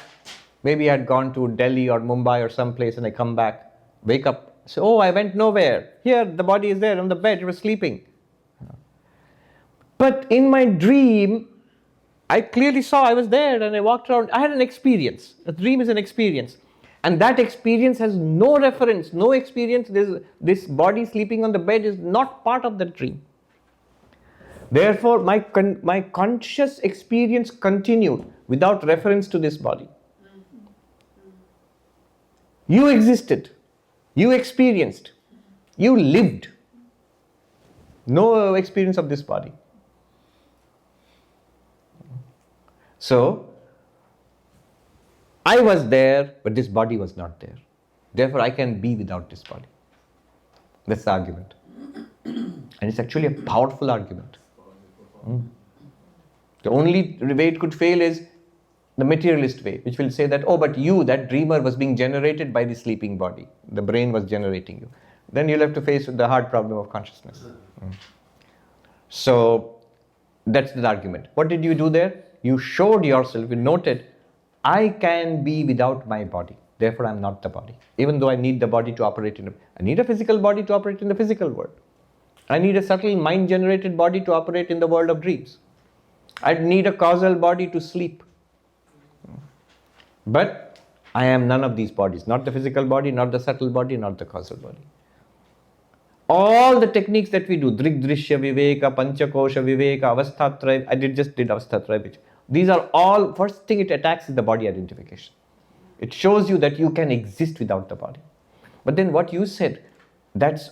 maybe I had gone to Delhi or Mumbai or someplace and I come back, wake up, say, oh, I went nowhere. Here, the body is there on the bed, it was sleeping. But in my dream, I clearly saw I was there and I walked around. I had an experience. A dream is an experience. And that experience has no reference, no experience. This body sleeping on the bed is not part of the dream. Therefore, my conscious experience continued without reference to this body. You existed. You experienced. You lived. No experience of this body. So, I was there, but this body was not there. Therefore, I can be without this body. That's the argument. And it's actually a powerful argument. The only way it could fail is the materialist way, which will say that, oh, but you, that dreamer, was being generated by the sleeping body. The brain was generating you. Then you'll have to face the hard problem of consciousness. So, that's the argument. What did you do there? You showed yourself, you noted, I can be without my body. Therefore, I'm not the body. Even though I need the body to operate I need a physical body to operate in the physical world. I need a subtle mind-generated body to operate in the world of dreams. I need a causal body to sleep. But I am none of these bodies. Not the physical body, not the subtle body, not the causal body. All the techniques that we do, Drigdrishya Viveka, Panchakosha Viveka, Avasthatraya, I just did Avasthatraya. These are all, first thing it attacks is the body identification. It shows you that you can exist without the body. But then what you said, that's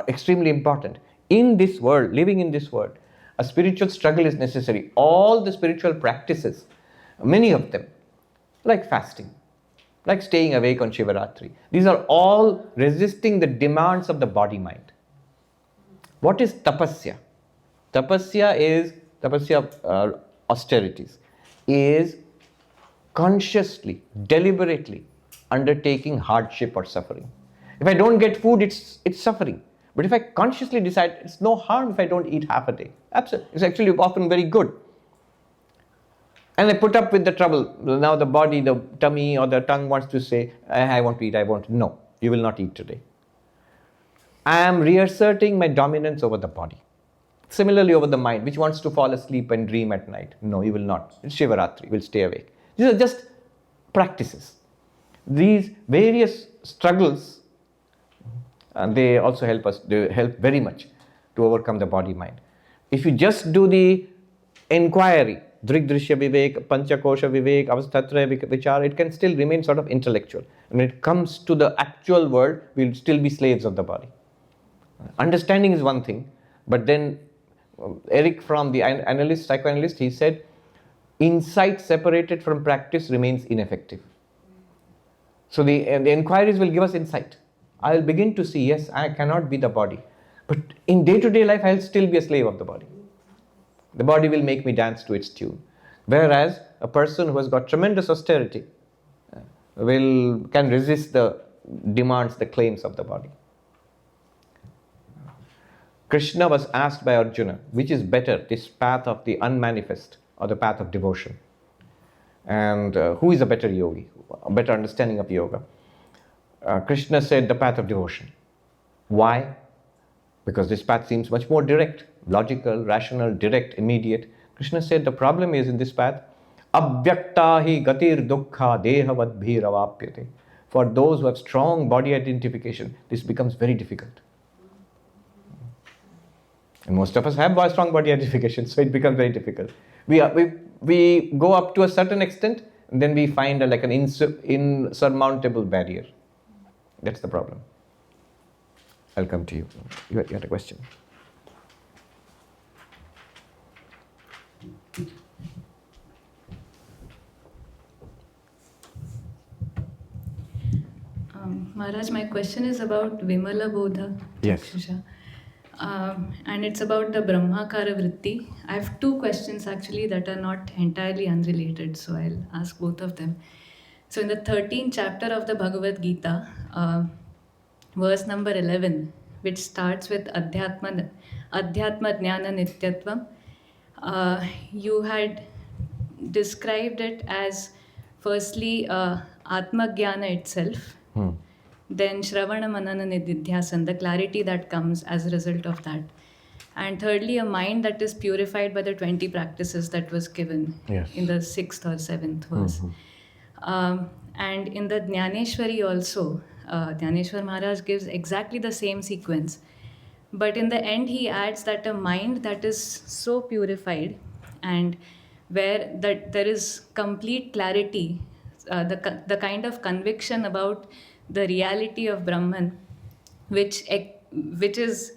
extremely important. In this world, living in this world, a spiritual struggle is necessary. All the spiritual practices, many of them, like fasting, like staying awake on Shivaratri, these are all resisting the demands of the body-mind. What is tapasya? Tapasya, austerities, is consciously, deliberately undertaking hardship or suffering. If I don't get food, it's suffering. But if I consciously decide, it's no harm if I don't eat half a day. Absolutely. It's actually often very good. And I put up with the trouble. Now the body, the tummy or the tongue wants to say, I want to eat, No, you will not eat today. I am reasserting my dominance over the body. Similarly over the mind, which wants to fall asleep and dream at night. No, you will not. It's Shivaratri, you will stay awake. These are just practices. These various struggles, they also help us, they help very much to overcome the body-mind. If you just do the inquiry, Drigdrishya Vivek, Panchakosha Vivek, Avasthatraya Vichara, it can still remain sort of intellectual. When it comes to the actual world, we'll still be slaves of the body. Understanding is one thing, But then Eric from the analyst, psychoanalyst, he said, insight separated from practice remains ineffective. So the inquiries will give us insight. I will begin to see, yes, I cannot be the body. But in day-to-day life, I will still be a slave of the body. The body will make me dance to its tune. Whereas a person who has got tremendous austerity can resist the demands, the claims of the body. Krishna was asked by Arjuna, which is better, this path of the unmanifest or the path of devotion? And who is a better yogi, a better understanding of yoga? Krishna said the path of devotion. Why? Because this path seems much more direct, logical, rational, direct, immediate. Krishna said the problem is in this path, abhyakta hi gatir dukkha dehavadbhir avapyate. For those who have strong body identification, this becomes very difficult. And most of us have strong body identification, so it becomes very difficult. We go up to a certain extent, and then we find like an insurmountable barrier. That's the problem. I'll come to you. You had a question. Maharaj, my question is about Vimala Bodha. Yes. And it's about the Brahmakara Vritti. I have two questions actually that are not entirely unrelated, so I'll ask both of them. So in the 13th chapter of the Bhagavad Gita, verse number 11, which starts with Adhyatma Jnana Nityatvam, you had described it as firstly Atma Jnana itself, then Shravana Manana Nididhyasan, the clarity that comes as a result of that. And thirdly, a mind that is purified by the 20 practices that was given in the 6th or 7th verse. And in the Jnaneshwari also, Jnaneshwar Maharaj gives exactly the same sequence. But in the end, he adds that a mind that is so purified and where there is complete clarity, the kind of conviction about the reality of Brahman, which is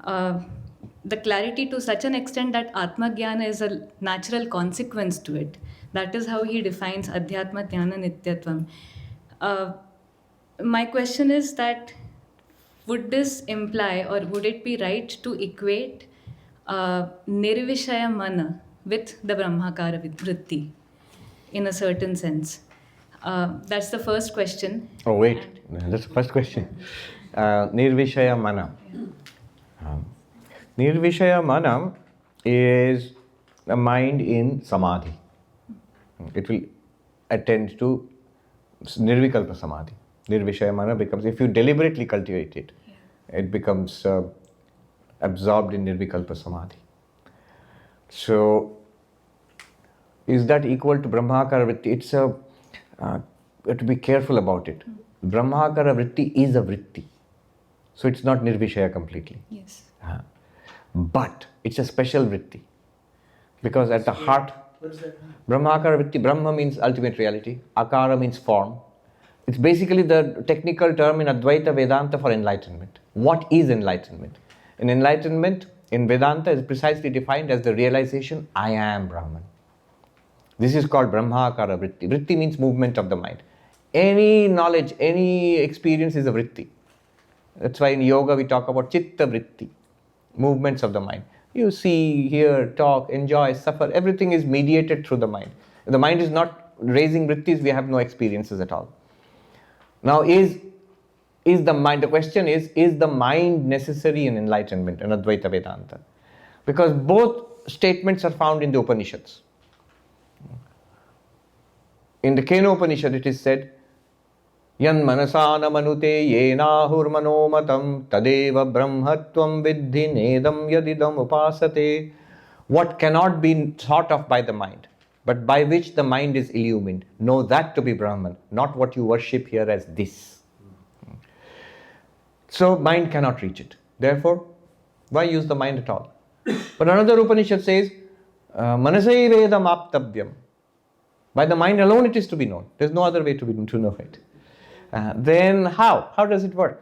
the clarity to such an extent that Atma Jnana is a natural consequence to it. That is how he defines Adhyatma Jnana Nityatvam. My question is that would this imply, or would it be right to equate Nirvishaya Mana with the Brahmakara Vritti in a certain sense? That's the first question. Oh, wait. That's the first question. Nirvishaya Mana. Nirvishaya Mana is a mind in Samadhi. It will attend to Nirvikalpa Samadhi. Nirvishaya Mana becomes, if you deliberately cultivate it, it becomes absorbed in Nirvikalpa Samadhi. So, is that equal to Brahmakara Vritti? It's you have to be careful about it. Brahmakara Vritti is a Vritti. So it's not Nirvishaya completely. Yes. But it's a special Vritti. Because at the heart, Brahmakara Vritti, Brahma means ultimate reality, Akara means form. It's basically the technical term in Advaita Vedanta for enlightenment. What is enlightenment? And enlightenment in Vedanta is precisely defined as the realization, I am Brahman. This is called Brahmakara Vritti. Vritti means movement of the mind. Any knowledge, any experience is a Vritti. That's why in yoga we talk about Chitta Vritti, movements of the mind. You see, hear, talk, enjoy, suffer, everything is mediated through the mind. If the mind is not raising Vrittis, we have no experiences at all. Now is the mind, the question is the mind necessary in enlightenment in Advaita Vedanta? Because both statements are found in the Upanishads. In the Kena Upanishad it is said, Yan manasana manute yenahur manomatam tadeva brahmatvam vidhi nedam yadidam upasate. What cannot be thought of by the mind, but by which the mind is illumined, know that to be Brahman, not what you worship here as this. So mind cannot reach it. Therefore, why use the mind at all? But another Upanishad says, Manasai vedam aptavyam. By the mind alone it is to be known. There is no other way to know it. Then how? How does it work?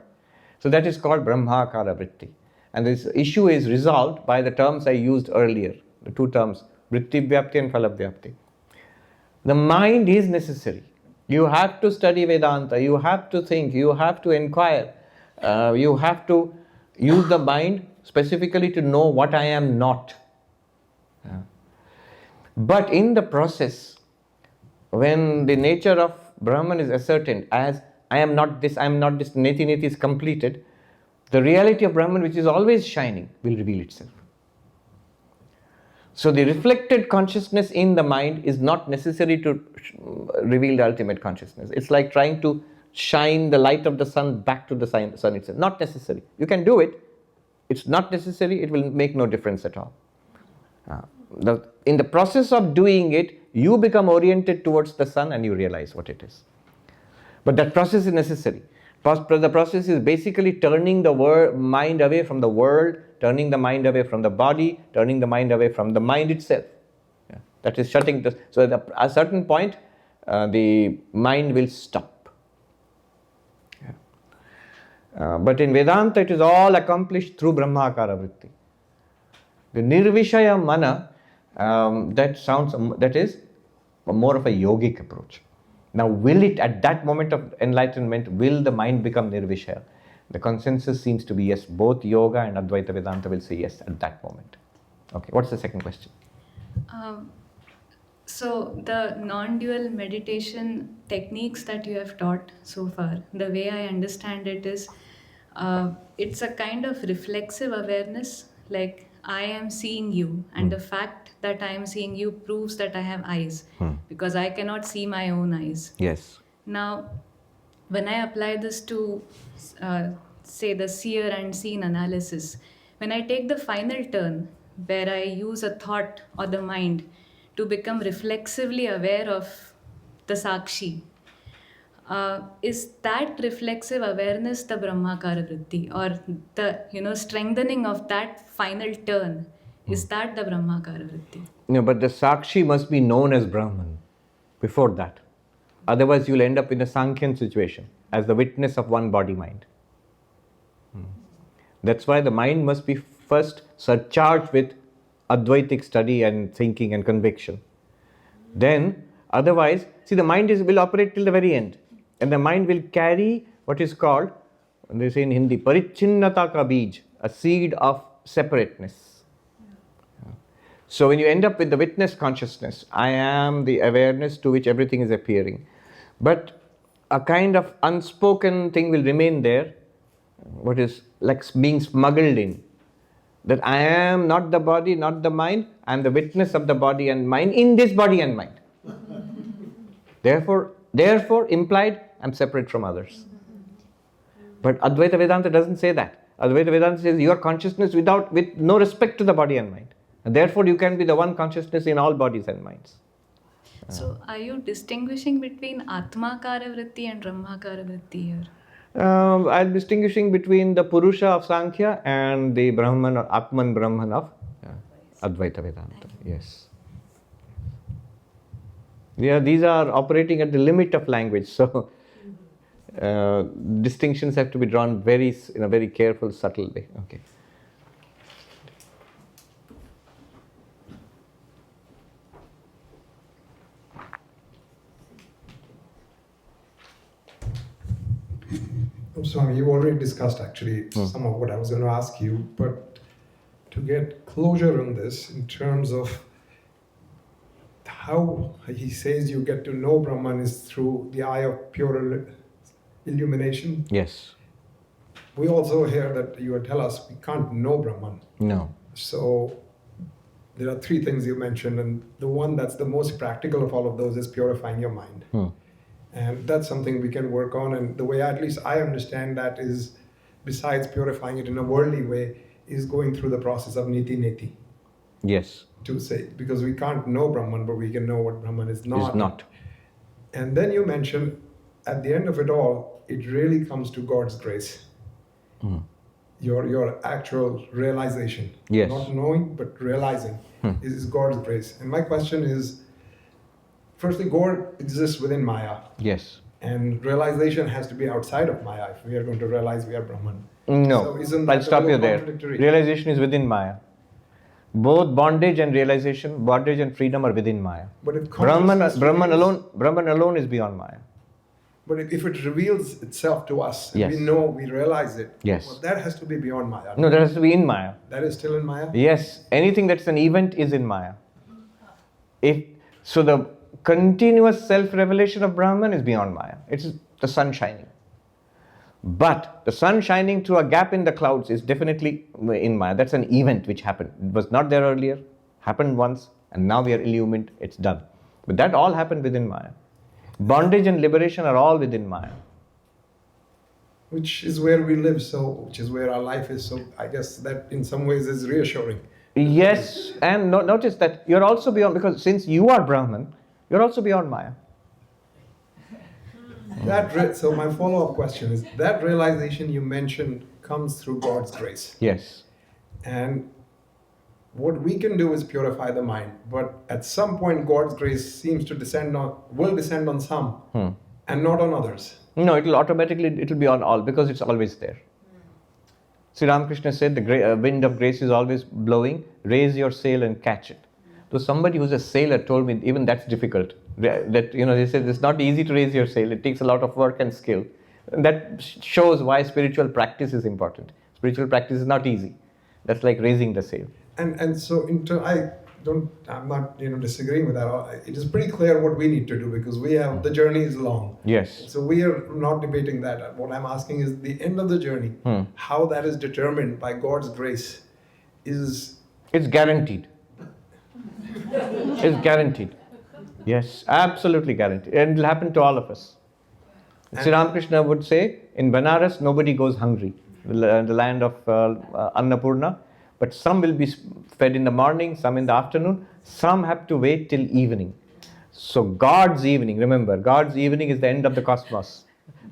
So that is called Brahmakara Vritti. and this issue is resolved by the terms I used earlier, the two terms, vritti vyapti and phala vyapti. The mind is necessary. You have to study Vedanta, you have to think, you have to inquire, you have to use the mind specifically to know what I am not. But in the process, when the nature of Brahman is ascertained as I am not this, neti neti is completed, the reality of Brahman, which is always shining, will reveal itself. So the reflected consciousness in the mind is not necessary to reveal the ultimate consciousness. It's like trying to shine the light of the sun back to the sun itself. Not necessary. You can do it. It's not necessary. It will make no difference at all. In the process of doing it, you become oriented towards the sun and you realize what it is. But that process is necessary. The process is basically turning the mind away from the world, turning the mind away from the body, turning the mind away from the mind itself. That is shutting the... So at a certain point, the mind will stop. But in Vedanta, it is all accomplished through Brahmakara Vritti. The Nirvishaya Mana, that is more of a yogic approach. Now, will it, at that moment of enlightenment, will the mind become Nirvishaya? The consensus seems to be yes. Both Yoga and Advaita Vedanta will say yes at that moment. Okay, what's the second question? So, the non-dual meditation techniques that you have taught so far, the way I understand it is, it's a kind of reflexive awareness, like I am seeing you, and the fact that I am seeing you proves that I have eyes, because I cannot see my own eyes. Yes. Now, when I apply this to, say, the seer and seen analysis, when I take the final turn, where I use a thought or the mind to become reflexively aware of the Sakshi, is that reflexive awareness the Brahmakara Vritti, or the strengthening of that final turn, is that the Brahmakara Vritti? No, but the Sakshi must be known as Brahman before that. Otherwise, you'll end up in a Sankhyan situation as the witness of one body-mind. That's why the mind must be first surcharged with Advaitic study and thinking and conviction. Then, otherwise, see, the mind will operate till the very end. And the mind will carry what is called, they say in Hindi, parichinnata ka bij, a seed of separateness. So when you end up with the witness consciousness, I am the awareness to which everything is appearing. But a kind of unspoken thing will remain there, what is like being smuggled in. That I am not the body, not the mind, I am the witness of the body and mind in this body and mind. Therefore, implied, I am separate from others. But Advaita Vedanta doesn't say that. Advaita Vedanta says your consciousness with no respect to the body and mind. And therefore, you can be the one consciousness in all bodies and minds. So, are you distinguishing between Atmakara Vritti and Brahmakara Vritti here? I'm distinguishing between the Purusha of Sankhya and the Brahman or Atman Brahman of Advaita Vedanta. Yes. Yeah, these are operating at the limit of language, so distinctions have to be drawn in a very careful, subtle way. Okay. Swami, you already discussed actually some of what I was going to ask you, but to get closure on this in terms of how he says you get to know Brahman is through the eye of pure illumination. Yes. We also hear that you tell us we can't know Brahman. No. So there are three things you mentioned, and the one that's the most practical of all of those is purifying your mind. And that's something we can work on. And the way at least I understand that is, besides purifying it in a worldly way, is going through the process of niti neti. Yes. To say, because we can't know Brahman, but we can know what Brahman is not. Is not. And then you mentioned, at the end of it all, it really comes to God's grace. Your actual realization. Yes. Not knowing, but realizing is God's grace. And my question is, firstly, God exists within Maya. Yes. And realization has to be outside of Maya if we are going to realize we are Brahman. No, So isn't I'll that stop a you little there. contradictory? Realization is within Maya. Both bondage and realization, bondage and freedom are within Maya. But if Brahman consciousness alone is beyond Maya. But if it reveals itself to us, and Yes. we know, we realize it, Yes. well, that has to be beyond Maya. No, that has to be in Maya. That is still in Maya? Yes, anything that's an event is in Maya. So the continuous self-revelation of Brahman is beyond Maya. It's the sun shining. But the sun shining through a gap in the clouds is definitely in Maya. That's an event which happened. It was not there earlier, happened once, and now we are illumined, it's done. But that all happened within Maya. Bondage and liberation are all within Maya. Which is where we live, which is where our life is. So I guess that in some ways is reassuring. Yes, and notice that you're also beyond, because since you are Brahman, you're also beyond Maya. So my follow-up question is, that realization you mentioned comes through God's grace. Yes. And what we can do is purify the mind. But at some point, God's grace will descend on some and not on others. No, it'll be on all, because it's always there. Sri Ramakrishna said the wind of grace is always blowing, raise your sail and catch it. So somebody who's a sailor told me even that's difficult. They said it's not easy to raise your sail, it takes a lot of work and skill. And that shows why spiritual practice is important. Spiritual practice is not easy. That's like raising the sail. And so I'm not disagreeing with that. It is pretty clear what we need to do, because the journey is long. Yes. So we are not debating that. What I'm asking is the end of the journey, how that is determined by God's grace is... It's guaranteed. It's guaranteed. Yes, absolutely guaranteed. And it will happen to all of us. Sri Ramakrishna would say, in Banaras, nobody goes hungry, the land of Annapurna. But some will be fed in the morning, some in the afternoon, some have to wait till evening. So God's evening, remember, God's evening is the end of the cosmos.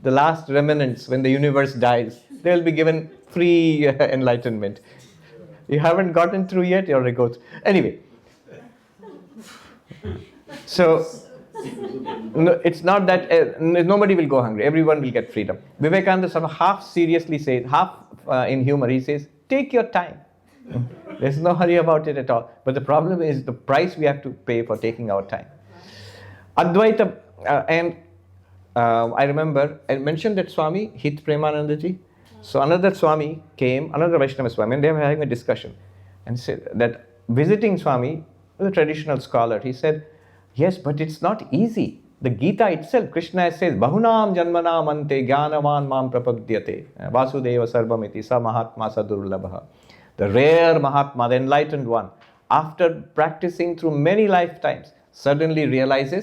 The last remnants, when the universe dies, they will be given free enlightenment. You haven't gotten through yet, you're a ghost. Anyway. So, it's not that nobody will go hungry, everyone will get freedom. Vivekananda half seriously says, half in humor, he says, take your time. There's no hurry about it at all. But the problem is the price we have to pay for taking our time. Advaita, I remember, I mentioned that Swami, Hit Premanandaji. So another Swami came, another Vaishnava Swami, and they were having a discussion. And said that visiting Swami, the traditional scholar, he said, yes, but it's not easy. The Gita itself, Krishna says, Bahunam janmanam ante jnanavan mam prapadyate vasudeva sarvamiti sa mahatma sadurlabha. The rare Mahatma, the enlightened one, after practicing through many lifetimes, suddenly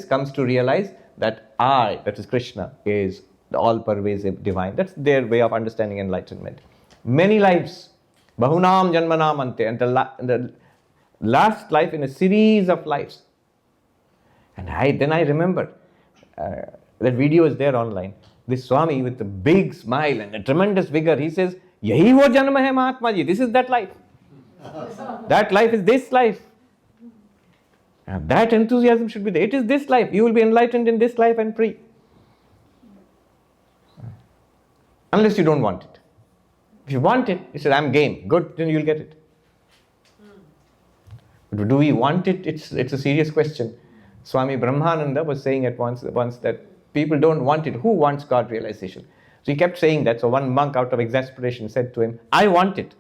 comes to realize that I, that is Krishna, is the all-pervasive divine. That's their way of understanding enlightenment. Many lives, Bahunam Janmanam Ante, and the last life in a series of lives. And then I remember, that video is there online. This Swami with a big smile and a tremendous vigor, he says, Yahi wo janma hai Mahatma ji, this is that life. That life is this life. And that enthusiasm should be there. It is this life. You will be enlightened in this life and free. Unless you don't want it. If you want it, you say, I'm game. Good, then you'll get it. But do we want it? It's a serious question. Swami Brahmananda was saying at once that people don't want it. Who wants God realization? So he kept saying that. So one monk, out of exasperation, said to him, I want it.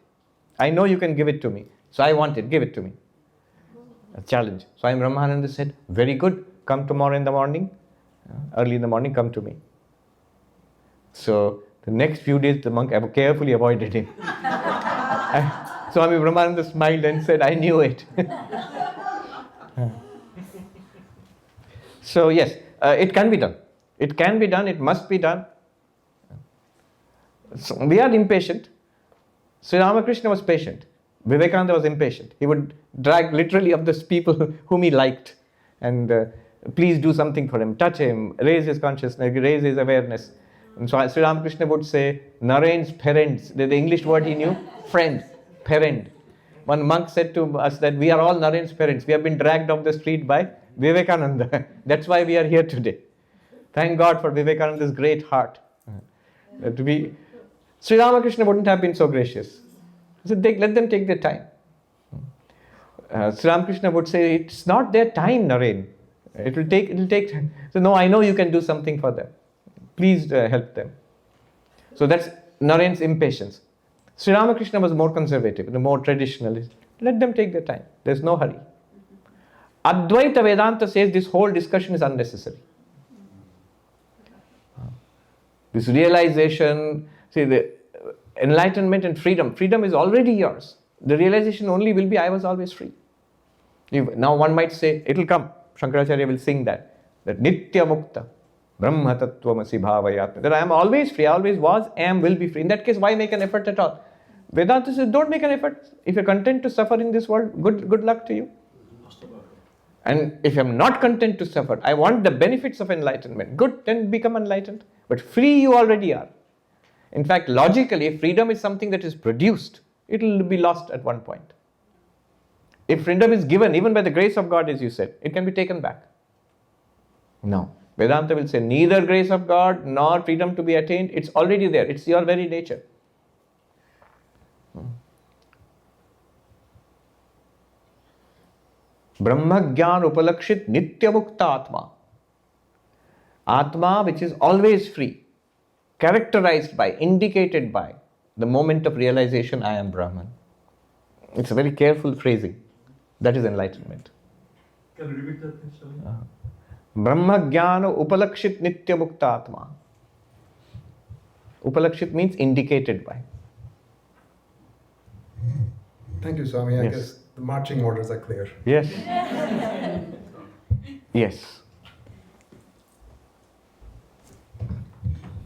I know you can give it to me. So I want it. Give it to me. A challenge. Swami Brahmananda said, very good. Come tomorrow in the morning. Early in the morning, come to me. So the next few days, the monk carefully avoided him. Swami Brahmananda smiled and said, I knew it. So yes, it can be done. It can be done. It must be done. So we are impatient. Sri Ramakrishna was patient. Vivekananda was impatient. He would drag literally of those people whom he liked and please do something for him, touch him, raise his consciousness, raise his awareness. And so Sri Ramakrishna would say, Narayan's parents, the English word he knew, friend, parent. One monk said to us that we are all Narayan's parents. We have been dragged off the street by Vivekananda. That's why we are here today. Thank God for Vivekananda's great heart. Sri Ramakrishna wouldn't have been so gracious. He said, let them take their time. Sri Ramakrishna would say, it's not their time, Naren. It'll take time. So no, I know you can do something for them. Please help them. So that's Naren's impatience. Sri Ramakrishna was more conservative, more traditionalist. Let them take their time. There's no hurry. Advaita Vedanta says this whole discussion is unnecessary. This realization, see, the enlightenment and freedom. Freedom is already yours. The realization only will be, I was always free. Now one might say, it'll come. Shankaracharya will sing that Nitya Mukta, Brahma Tattvamasi Bhavayatma. That I am always free, I always was, am, will be free. In that case, why make an effort at all? Vedanta says, don't make an effort. If you're content to suffer in this world, good luck to you. And if I'm not content to suffer, I want the benefits of enlightenment. Good, then become enlightened. But free you already are. In fact, logically, if freedom is something that is produced, it will be lost at one point. If freedom is given, even by the grace of God, as you said, it can be taken back. No. Vedanta will say, neither grace of God nor freedom to be attained, it's already there. It's your very nature. Brahma Gyan Upalakshit Nitya Mukta Atma. Atma, which is always free, characterized by, indicated by the moment of realization, I am Brahman. It's a very careful phrasing. That is enlightenment. Can you repeat that, please? Brahma Jnana Upalakshit Nitya Mukta Atma. Upalakshit means indicated by. Thank you, Swami. I Yes. guess the marching orders are clear. Yes. Yes.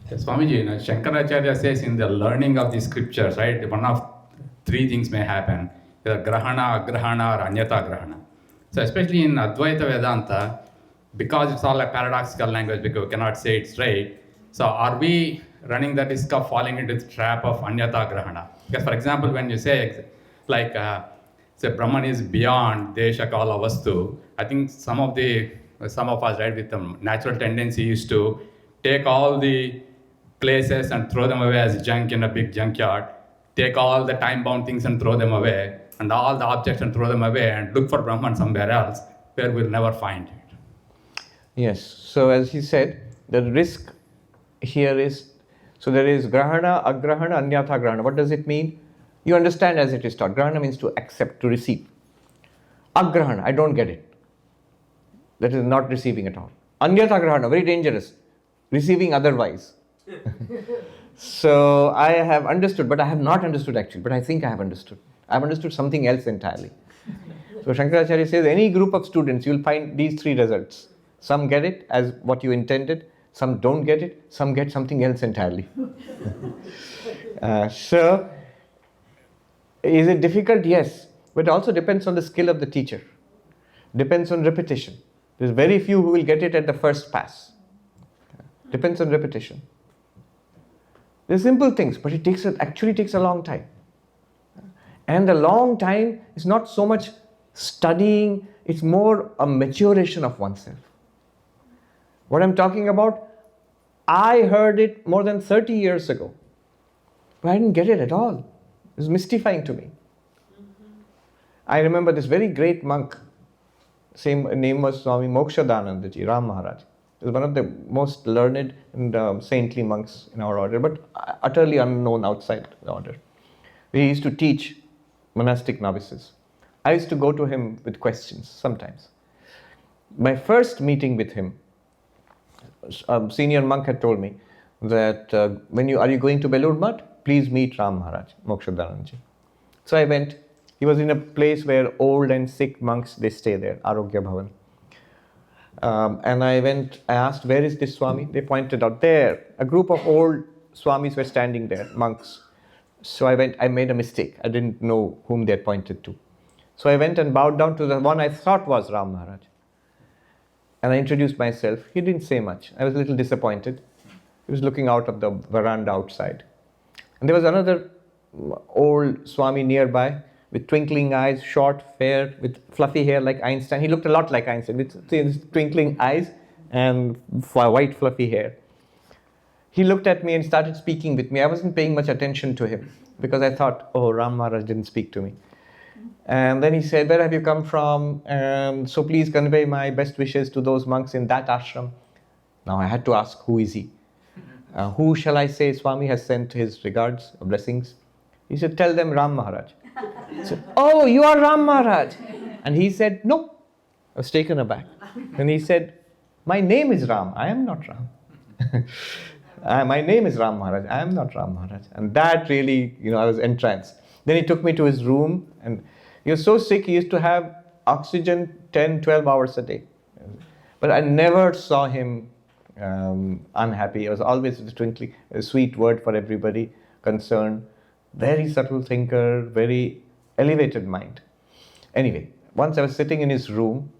Swamiji, Shankaracharya says in the learning of the scriptures, right, one of three things may happen, either grahana, agrahana, or anyata grahana. So especially in Advaita Vedanta, because it's all a paradoxical language, because we cannot say it straight, so are we running the risk of falling into the trap of anyata grahana? Because for example, when you say, like, say Brahman is beyond desha kala vastu, I think some of us, right, with the natural tendency is to take all the places and throw them away as junk in a big junkyard, take all the time-bound things and throw them away, and all the objects and throw them away, and look for Brahman somewhere else where we'll never find it. Yes. So as he said, the risk here is, so there is grahana, agrahana, anyatha grahana. What does it mean? You understand as it is taught. Grahana means to accept, to receive. Agrahana, I don't get it. That is not receiving at all. Anyatha grahana, very dangerous. Receiving otherwise. So I have understood, but I have not understood actually, but I think I have understood. I have understood something else entirely. So Shankaracharya says, any group of students, you will find these three results. Some get it as what you intended, some don't get it, some get something else entirely. So, is it difficult? Yes. But it also depends on the skill of the teacher. Depends on repetition. There's very few who will get it at the first pass. Depends on repetition. They're simple things, but it actually takes a long time. And the long time is not so much studying, it's more a maturation of oneself. What I'm talking about, I heard it more than 30 years ago, but I didn't get it at all. It was mystifying to me. I remember this very great monk, same name was Swami Mokshadanandaji, Ram Maharaj. He was one of the most learned and saintly monks in our order, but utterly unknown outside the order. He used to teach monastic novices. I used to go to him with questions sometimes. My first meeting with him, a senior monk had told me that are you going to Belur Math? Please meet Ram Maharaj, Mokshadanandaji. So I went. He was in a place where old and sick monks, they stay there, Arogya Bhavan. And I went, I asked, where is this Swami? They pointed out there. A group of old Swamis were standing there, monks. So I went, I made a mistake. I didn't know whom they had pointed to. So I went and bowed down to the one I thought was Ram Maharaj. And I introduced myself. He didn't say much. I was a little disappointed. He was looking out of the veranda outside. And there was another old Swami nearby with twinkling eyes, short, fair, with fluffy hair like Einstein. He looked a lot like Einstein with his twinkling eyes and white fluffy hair. He looked at me and started speaking with me. I wasn't paying much attention to him because I thought, oh, Ram Maharaj didn't speak to me. And then he said, where have you come from? And so please convey my best wishes to those monks in that ashram. Now I had to ask, who is he? Who shall I say Swami has sent his regards or blessings? He said, tell them Ram Maharaj. I said, oh, you are Ram Maharaj. And he said, no. I was taken aback. And he said, my name is Ram. I am not Ram. My name is Ram Maharaj. I am not Ram Maharaj. And that really, I was entranced. Then he took me to his room, and he was so sick, he used to have oxygen 10, 12 hours a day. But I never saw him unhappy. It was always a sweet word for everybody concerned. Very subtle thinker, very elevated mind. Anyway, once I was sitting in his room,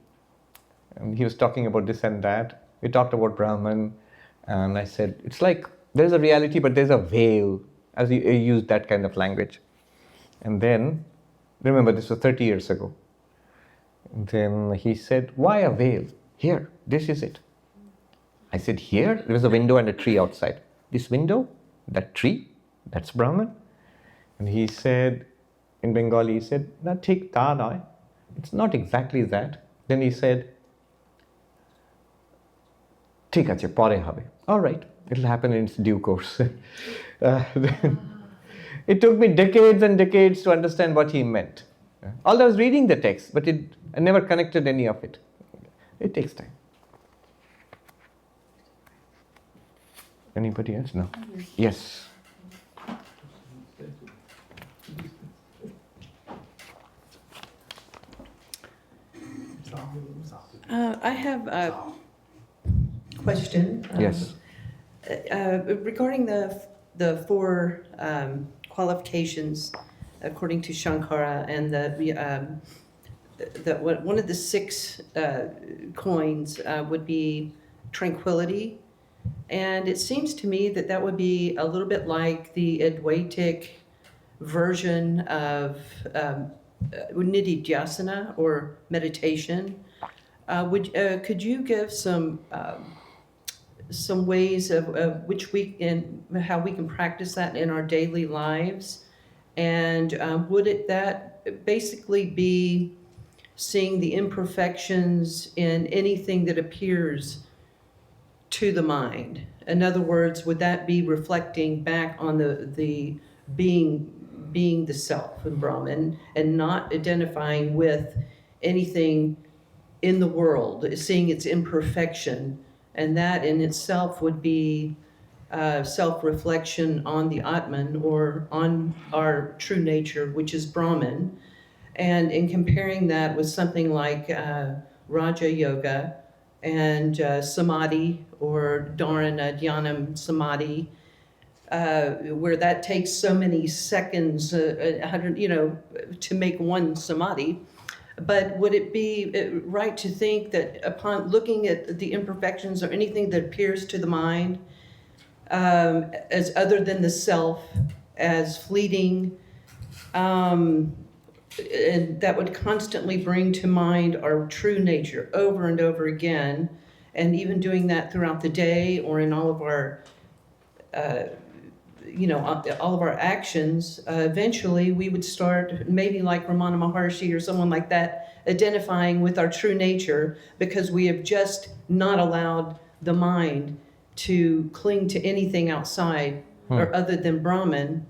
and he was talking about this and that. We talked about Brahman, and I said, it's like there's a reality, but there's a veil, as he used that kind of language. And then, remember, this was 30 years ago. And then he said, why a veil? Here, this is it. I said, here? There was a window and a tree outside. This window, that tree, that's Brahman. And he said, in Bengali, he said, na thik ta noy. It's not exactly that. Then he said, ঠিক আছে পরে হবে. All right, it'll happen in its due course. It took me decades and decades to understand what he meant. Although I was reading the text, but I never connected any of it. It takes time. Anybody else? No. Yes. I have a question. Yes. Regarding the four qualifications, according to Shankara, and one of the six coins would be tranquility, and it seems to me that would be a little bit like the Advaitic version of nididhyasana or meditation. Could you give some ways of how we can practice that in our daily lives? And would that basically be seeing the imperfections in anything that appears to the mind? In other words, would that be reflecting back on the being the self in Brahman and not identifying with anything in the world, seeing its imperfection? And that in itself would be self-reflection on the Atman, or on our true nature, which is Brahman. And in comparing that with something like Raja Yoga and Samadhi, or Dharana Dhyanam Samadhi, where that takes so many seconds, 100, to make one Samadhi. But would it be right to think that upon looking at the imperfections or anything that appears to the mind as other than the self, as fleeting, and that would constantly bring to mind our true nature over and over again, and even doing that throughout the day or in all of our all of our actions, eventually we would start, maybe like Ramana Maharshi or someone like that, identifying with our true nature, because we have just not allowed the mind to cling to anything outside or other than Brahman.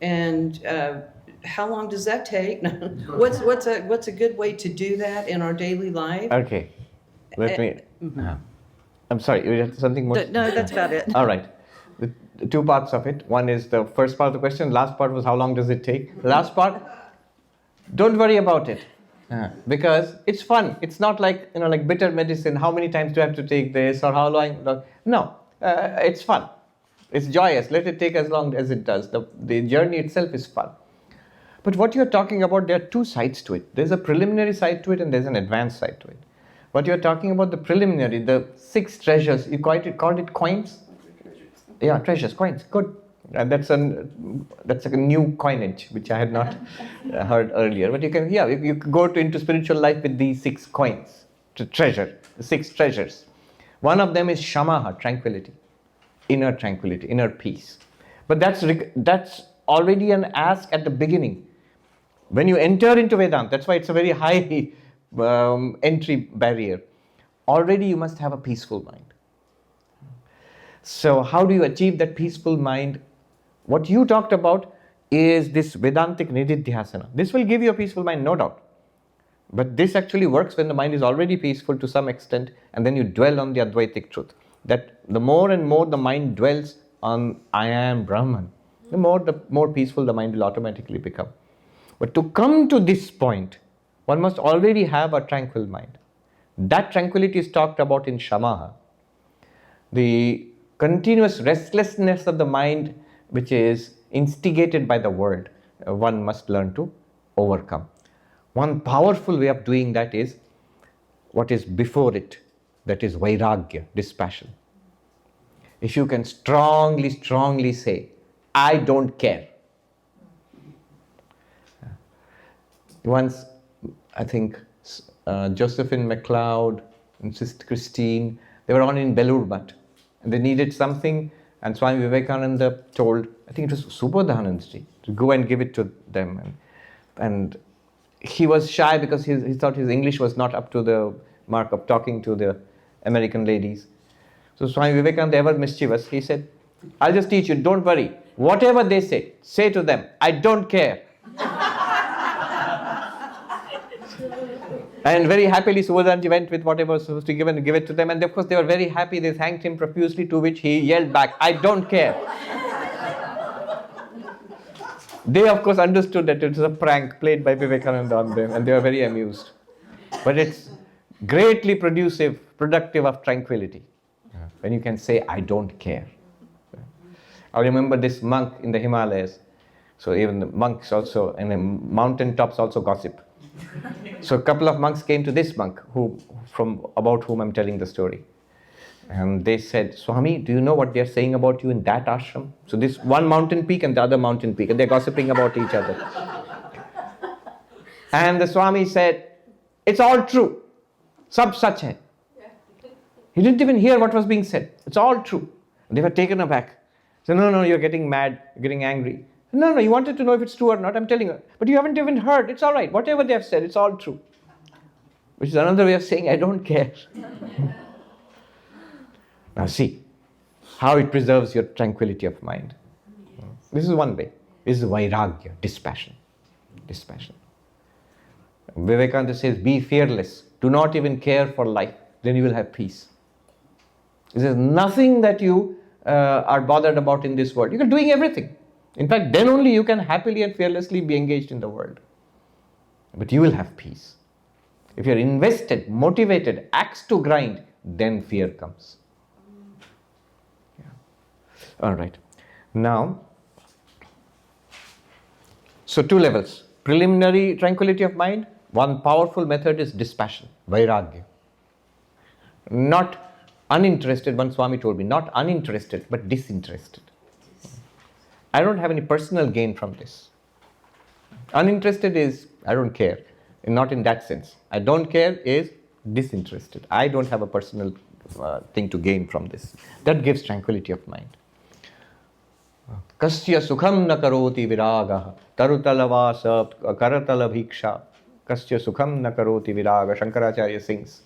And how long does that take? What's a good way to do that in our daily life? Okay. Let me... I'm sorry, you had something more? No, that's about it. All right. The two parts of it. One is the first part of the question. Last part was how long does it take? The last part, don't worry about it. Because it's fun. It's not like, like bitter medicine. How many times do I have to take this, or how long? No, it's fun. It's joyous. Let it take as long as it does. The journey itself is fun. But what you're talking about, there are two sides to it. There's a preliminary side to it, and there's an advanced side to it. What you're talking about, the preliminary, the 6 treasures, you called it coins? Yeah, treasures, coins, good. And that's a new coinage, which I had not heard earlier. But you go into spiritual life with these 6 coins, to treasure, the 6 treasures. One of them is shamaha, tranquility, inner peace. But that's already an ask at the beginning. When you enter into Vedanta, that's why it's a very high entry barrier. Already you must have a peaceful mind. So how do you achieve that peaceful mind? What you talked about is this Vedantic nididhyasana. This will give you a peaceful mind, no doubt. But this actually works when the mind is already peaceful to some extent, and then you dwell on the Advaitic truth. That the more and more the mind dwells on I am Brahman, the more peaceful the mind will automatically become. But to come to this point, one must already have a tranquil mind. That tranquility is talked about in Shamaha. The continuous restlessness of the mind, which is instigated by the world, one must learn to overcome. One powerful way of doing that is what is before it, that is vairagya, dispassion. If you can strongly say, I don't care. Once, I think Josephine MacLeod and Sister Christine, they were on in Belur Math, and they needed something, and Swami Vivekananda told, I think it was Subodhanandji, to go and give it to them. And he was shy because he thought his English was not up to the mark of talking to the American ladies. So Swami Vivekananda, ever mischievous, he said, I'll just teach you, don't worry. Whatever they say to them, I don't care. And very happily Subodhanji went with whatever was supposed to give and give it to them. And of course they were very happy. They thanked him profusely, to which he yelled back, I don't care. They of course understood that it was a prank played by Vivekananda on them, and they were very amused. But it's greatly productive of tranquility. When you can say, I don't care. I remember this monk in the Himalayas. So even the monks also, and the mountain tops also gossip. So a couple of monks came to this monk, about whom I'm telling the story. And they said, Swami, do you know what they're saying about you in that ashram? So this one mountain peak and the other mountain peak, and they're gossiping about each other. And the Swami said, it's all true. Sab sach hai. He didn't even hear what was being said. It's all true. They were taken aback. So no, you're getting mad, you're getting angry. No, you wanted to know if it's true or not, I'm telling you. But you haven't even heard, it's all right. Whatever they have said, it's all true. Which is another way of saying, I don't care. Now see how it preserves your tranquility of mind. This is one way. This is vairagya, dispassion. Vivekananda says, be fearless. Do not even care for life. Then you will have peace. There is nothing that you are bothered about in this world. You are doing everything. In fact, then only you can happily and fearlessly be engaged in the world. But you will have peace. If you are invested, motivated, axe to grind, then fear comes. All right. Now, so two levels. Preliminary tranquility of mind. One powerful method is dispassion, vairagya. Not uninterested, one Swami told me, not uninterested, but disinterested. I don't have any personal gain from this. Uninterested is, I don't care. Not in that sense. I don't care is disinterested. I don't have a personal thing to gain from this. That gives tranquility of mind. Kasya sukham na karoti viragah tarutalava karatala bhiksha kasya sukham na karoti viraga. Shankaracharya sings.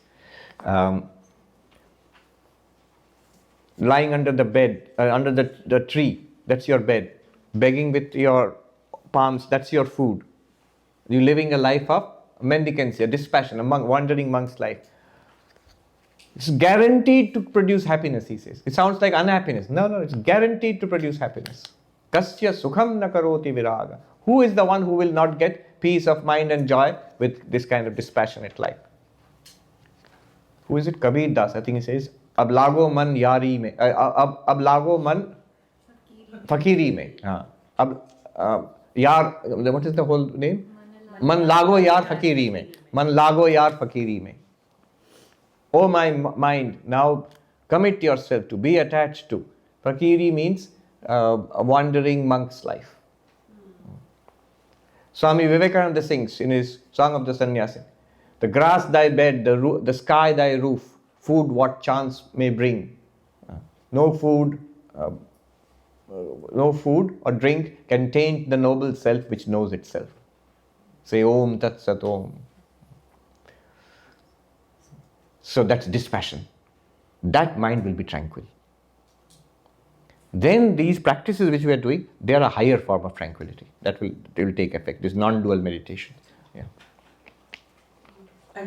Lying under the bed, under the tree, that's your bed. Begging with your palms, that's your food. You're living a life of mendicancy, a dispassion, a wandering monk's life. It's guaranteed to produce happiness, he says. It sounds like unhappiness. No, it's guaranteed to produce happiness. Kasya sukham na karoti viraga. Who is the one who will not get peace of mind and joy with this kind of dispassionate life? Who is it? Kabir Das, I think he says, Ab lago man yari mein, ab lago man fakiri mein. Yar, what is the whole name? Man lago yar fakiri mein. Man lago yar fakiri mein. Oh my mind, now commit yourself to, be attached to. Fakiri means a wandering monk's life. Swami Vivekananda sings in his Song of the Sannyasi, the grass thy bed, the sky thy roof, food what chance may bring. No food or drink can taint the noble self which knows itself. Say Om Tat Sat Om. So that's dispassion. That mind will be tranquil. Then these practices which we are doing, they are a higher form of tranquility. They will take effect. This non-dual meditation. Yeah. I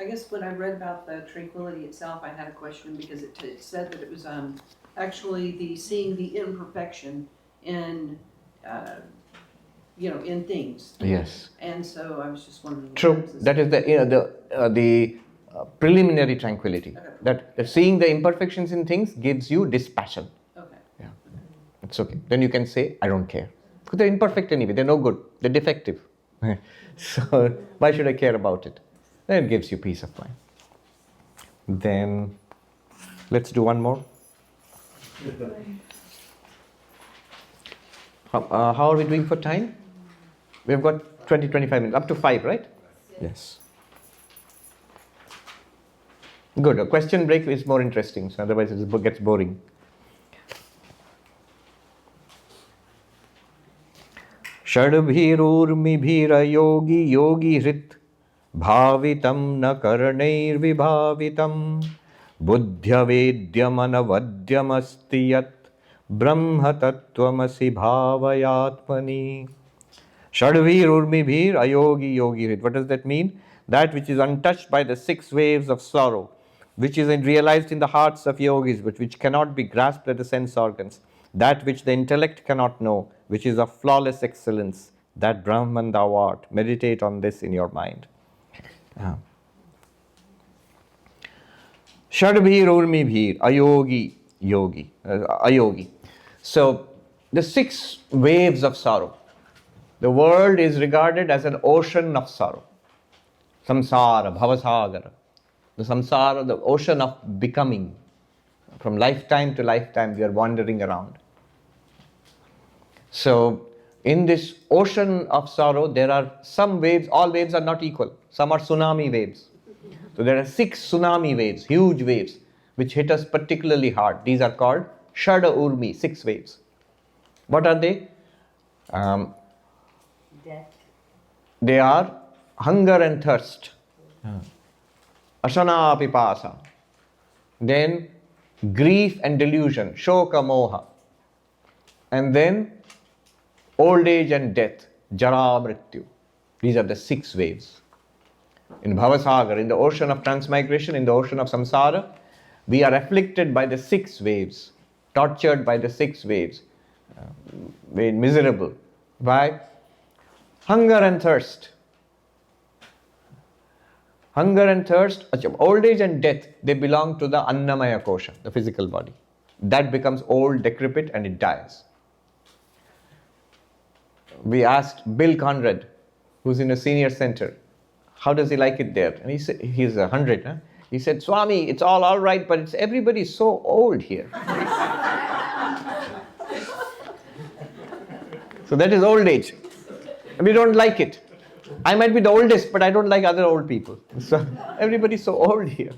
guess when I read about the tranquility itself, I had a question because it said that it was actually seeing the imperfection in in things. Yes. And so I was just wondering. True. That is the preliminary tranquility. Okay. That seeing the imperfections in things gives you dispassion. Okay. Yeah. It's okay. Then you can say, I don't care. Because they're imperfect anyway. They're no good. They're defective. So why should I care about it? Then it gives you peace of mind. Then let's do one more. How are we doing for time? We've got 20-25 minutes. Up to 5, right? Yes. Good. A question break is more interesting. So otherwise it gets boring. Shadbhirurmibhira yogi yogi hrit bhavitam na karnair vibhavitam buddhya vedyamanavadyamasti yat brahma tattvamasi bhavayatmani. Shadbhirurmibhir ayogi yogi hrit. What does that mean? That which is untouched by the 6 waves of sorrow, which is realized in the hearts of yogis, but which cannot be grasped by the sense organs, that which the intellect cannot know, which is of flawless excellence, that Brahman thou art. Meditate on this in your mind. Shadbhir urmibhir, ayogi, yogi, ayogi. So, the 6 waves of sorrow. The world is regarded as an ocean of sorrow. Samsara, bhavasagara. The samsara, the ocean of becoming. From lifetime to lifetime, we are wandering around. So, in this ocean of sorrow, there are some waves. All waves are not equal. Some are tsunami waves. So, there are 6 tsunami waves, huge waves, which hit us particularly hard. These are called Shada Urmi, 6 waves. What are they? Death. They are hunger and thirst. Ashana pipasa. Then grief and delusion, shoka moha. And then old age and death, jara mrityu. These are the 6 waves. In Bhavasagar, in the ocean of transmigration, in the ocean of samsara, we are afflicted by the 6 waves, tortured by the 6 waves, made miserable by hunger and thirst. Hunger and thirst, old age and death, they belong to the Annamaya Kosha, the physical body. That becomes old, decrepit, and it dies. We asked Bill Conrad, who's in a senior center, how does he like it there? And he said, he's 100, huh? He said, Swami, it's all right, but everybody's so old here. So that is old age. We don't like it. I might be the oldest, but I don't like other old people. So everybody's so old here.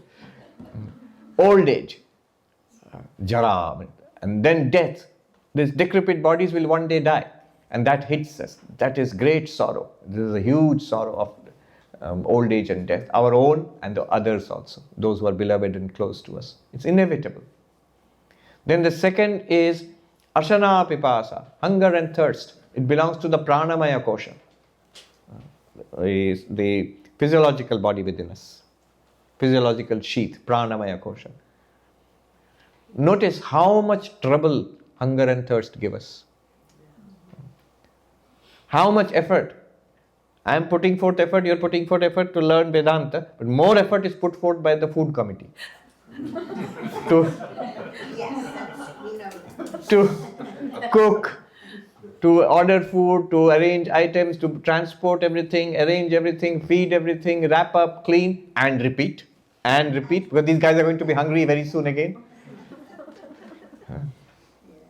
Old age, jara, and then death. These decrepit bodies will one day die, and that hits us. That is great sorrow. This is a huge sorrow of old age and death, our own and the others also, those who are beloved and close to us. It's inevitable. Then the second is ashana pipasa, hunger and thirst. It belongs to the pranamaya kosha, is the physiological body within us, physiological sheath, pranamaya kosha. Notice how much trouble hunger and thirst give us. How much effort. I am putting forth effort, you are putting forth effort to learn Vedanta, but more effort is put forth by the food committee. to cook, to order food, to arrange items, to transport everything, arrange everything, feed everything, wrap up, clean, and repeat, because these guys are going to be hungry very soon again.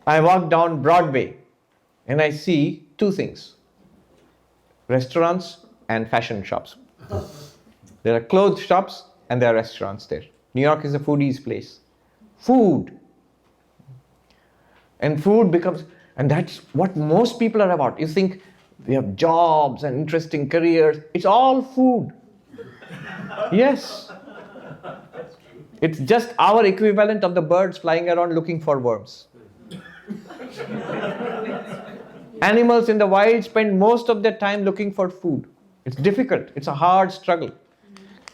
I walk down Broadway and I see 2 things. Restaurants and fashion shops. There are clothes shops and there are restaurants there. New York is a foodie's place. Food. And food becomes, and that's what most people are about. You think we have jobs and interesting careers. It's all food. Yes. It's just our equivalent of the birds flying around looking for worms. Animals in the wild spend most of their time looking for food. It's difficult. It's a hard struggle.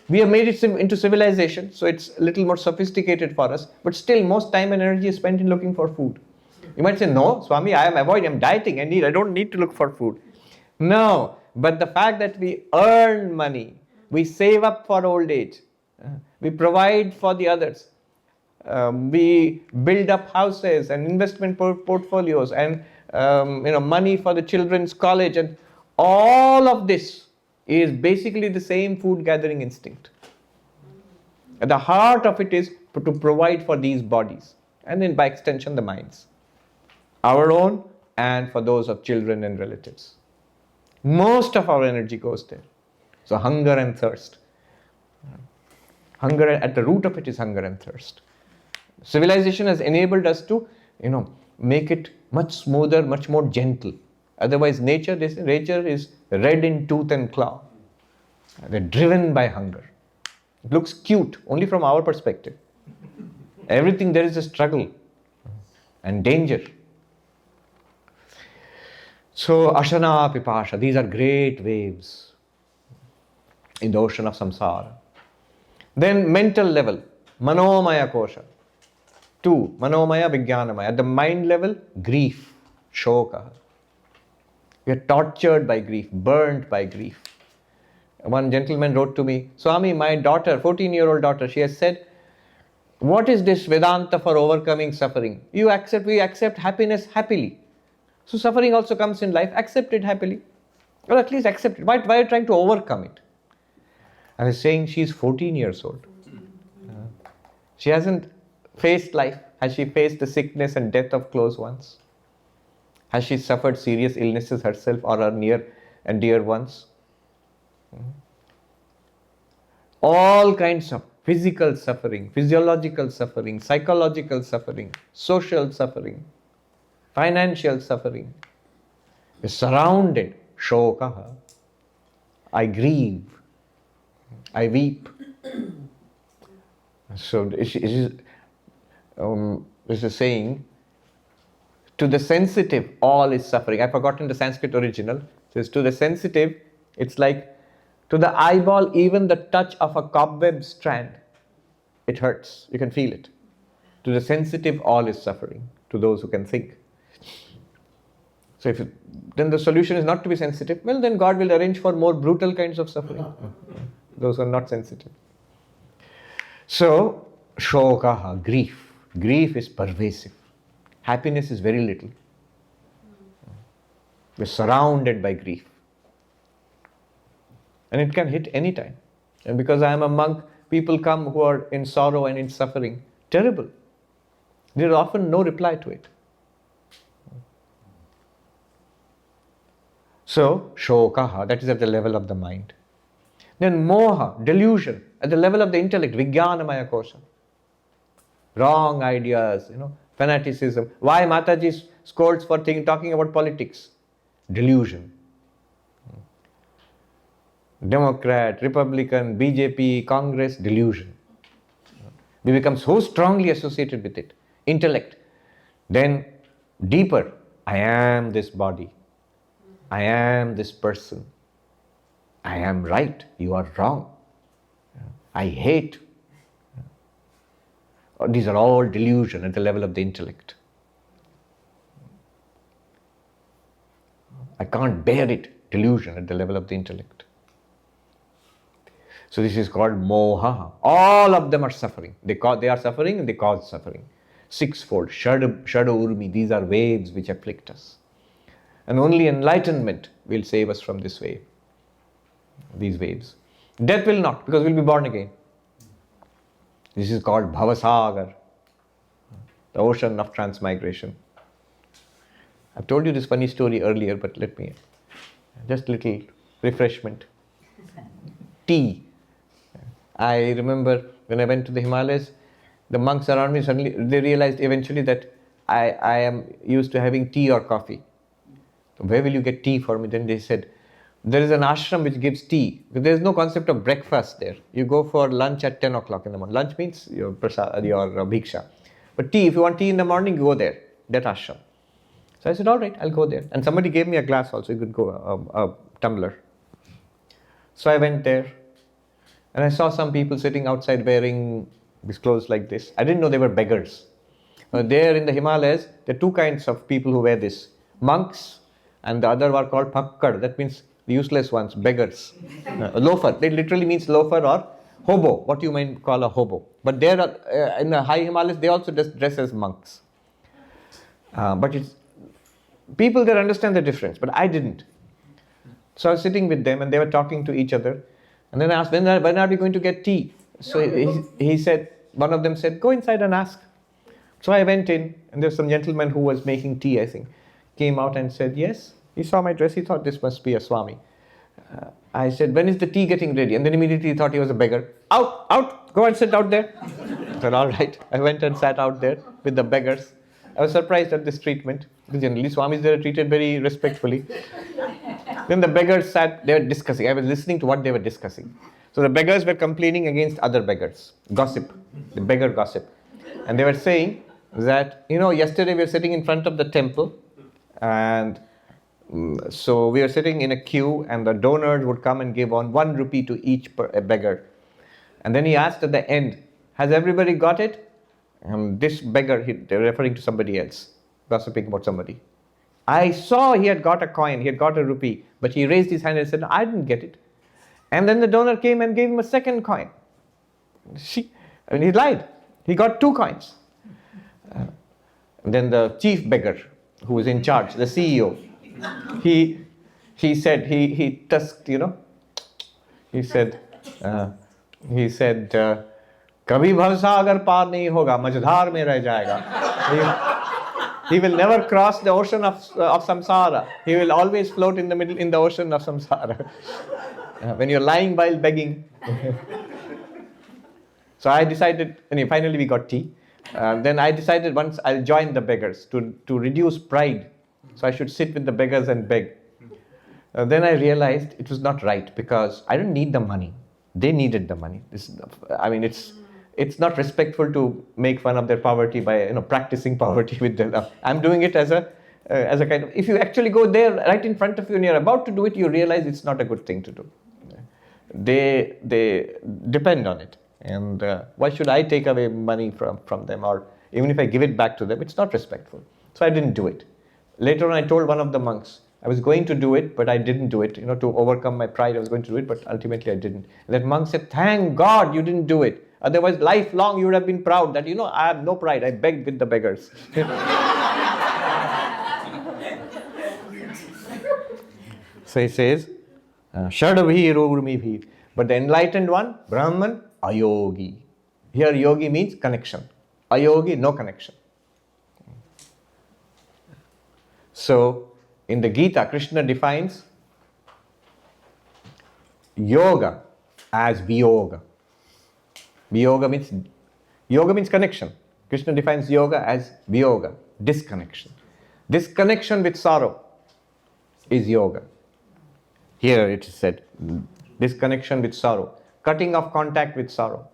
We have made it into civilization, so it's a little more sophisticated for us. But still, most time and energy is spent in looking for food. You might say, no, Swami, I'm dieting. I don't need to look for food. No, but the fact that we earn money, we save up for old age, we provide for the others, we build up houses and investment portfolios and money for the children's college, and all of this is basically the same food gathering instinct. At the heart of it is to provide for these bodies, and then by extension the minds, our own and for those of children and relatives. Most of our energy goes there. So hunger and thirst. Hunger, at the root of it is hunger and thirst. Civilization has enabled us to, make it much smoother, much more gentle. Otherwise, nature is red in tooth and claw. They're driven by hunger. It looks cute only from our perspective. Everything there is a struggle and danger. So, ashana pipasha, these are great waves in the ocean of samsara. Then mental level, manomaya kosha. 2, manomaya vijnanamaya. At the mind level, grief, shoka. We are tortured by grief, burnt by grief. One gentleman wrote to me, Swami, my daughter, 14-year-old daughter, she has said, what is this Vedanta for overcoming suffering? We accept happiness happily. So suffering also comes in life, accept it happily. Or at least accept it. Why are you trying to overcome it? I was saying she's 14 years old. She hasn't faced life. Has she faced the sickness and death of close ones? Has she suffered serious illnesses herself or her near and dear ones? All kinds of physical suffering, physiological suffering, psychological suffering, social suffering, financial suffering. We're surrounded. Shokaha. I grieve. I weep. So this is saying, to the sensitive, all is suffering. I've forgotten the Sanskrit original. It says, to the sensitive, it's like, to the eyeball, even the touch of a cobweb strand, it hurts. You can feel it. To the sensitive, all is suffering. To those who can think. So then the solution is not to be sensitive. Well, then God will arrange for more brutal kinds of suffering. Those who are not sensitive. So, shokaha, grief. Grief is pervasive. Happiness is very little. We're surrounded by grief. And it can hit any time. And because I am a monk, people come who are in sorrow and in suffering. Terrible. There is often no reply to it. So, shokaha, that is at the level of the mind. Then moha, delusion, at the level of the intellect, vijnanamaya kosha. Wrong ideas, fanaticism. Why Mataji scolds for talking about politics? Delusion. Democrat, Republican, BJP, Congress, delusion. We become so strongly associated with it. Intellect. Then deeper, I am this body. I am this person. I am right. You are wrong. I hate. These are all delusion at the level of the intellect. I can't bear it. Delusion at the level of the intellect. So this is called moha. All of them are suffering. They are suffering and they cause suffering. Sixfold. Shada urmi. These are waves which afflict us. And only enlightenment will save us from this wave. These waves. Death will not, because we'll be born again. This is called bhavasagar, the ocean of transmigration. I've told you this funny story earlier, but let me, just little refreshment. Tea. I remember When I went to the Himalayas, the monks around me suddenly, they realized eventually that I am used to having tea or coffee. Where will you get tea for me? Then they said, there is an ashram which gives tea. There is no concept of breakfast there. You go for lunch at 10 o'clock in the morning. Lunch means your bhiksha. But tea, if you want tea in the morning, you go there, that ashram. So I said, all right, I'll go there. And somebody gave me a glass also. You could go, a tumbler. So I went there. And I saw some people sitting outside wearing these clothes like this. I didn't know they were beggars. There in the Himalayas, there are two kinds of people who wear this. Monks, and the other were called pakkad. That means the useless ones, beggars. Loafer. They literally means loafer or hobo, what you might call a hobo. But there, in the high Himalayas, they also dress as monks. But it's, people there understand the difference, but I didn't. So I was sitting with them and they were talking to each other. And then I asked, when are we going to get tea? So he said, one of them said, go inside and ask. So I went in, and there was some gentleman who was making tea, I think, came out and said, yes. He saw my dress, he thought this must be a Swami. I said, when is the tea getting ready? And then immediately he thought he was a beggar. Out, go and sit out there. I said, all right. I went and sat out there with the beggars. I was surprised at this treatment, because generally Swamis they are treated very respectfully. Then the beggars sat, they were discussing. I was listening to what they were discussing. So the beggars were complaining against other beggars. Gossip, the beggar gossip. And they were saying that, yesterday we were sitting in front of the temple, and so we were sitting in a queue, and the donors would come and give on 1 rupee to each beggar. And then he asked at the end, has everybody got it? And this beggar, they were referring to somebody else, gossiping about somebody. I saw he had got a coin, he had got a rupee, but he raised his hand and said, I didn't get it. And then the donor came and gave him a second coin. He lied. He got 2 coins. Then the chief beggar, who was in charge, the CEO, he said, he tusked, he said, kabhi bhavsa agar paar nahi hoga, majdhar mein reh jayega. He will never cross the ocean of samsara. He will always float in the middle, in the ocean of samsara. When you're lying while begging. So I decided, finally we got tea. Then I decided once I'll join the beggars to reduce pride. So I should sit with the beggars and beg. Then I realized it was not right, because I didn't need the money. They needed the money. It's not respectful to make fun of their poverty by practicing poverty with them. I'm doing it as a kind of, if you actually go there right in front of you and you're about to do it, you realize it's not a good thing to do. They depend on it. And why should I take away money from them, or even if I give it back to them, it's not respectful. So I didn't do it. Later on I told one of the monks, I was going to do it, but I didn't do it. To overcome my pride, I was going to do it, but ultimately I didn't. And that monk said, thank God you didn't do it. Otherwise, lifelong you would have been proud that, I have no pride. I begged with the beggars. So he says, Shadabhi Rurmi Bhir. But the enlightened one, Brahman, ayogi. Here yogi means connection. Ayogi, no connection. So, in the Gita, Krishna defines yoga as viyoga. Yoga means connection. Krishna defines yoga as viyoga, disconnection. Disconnection with sorrow is yoga. Here it is said, disconnection with sorrow, cutting off contact with sorrow.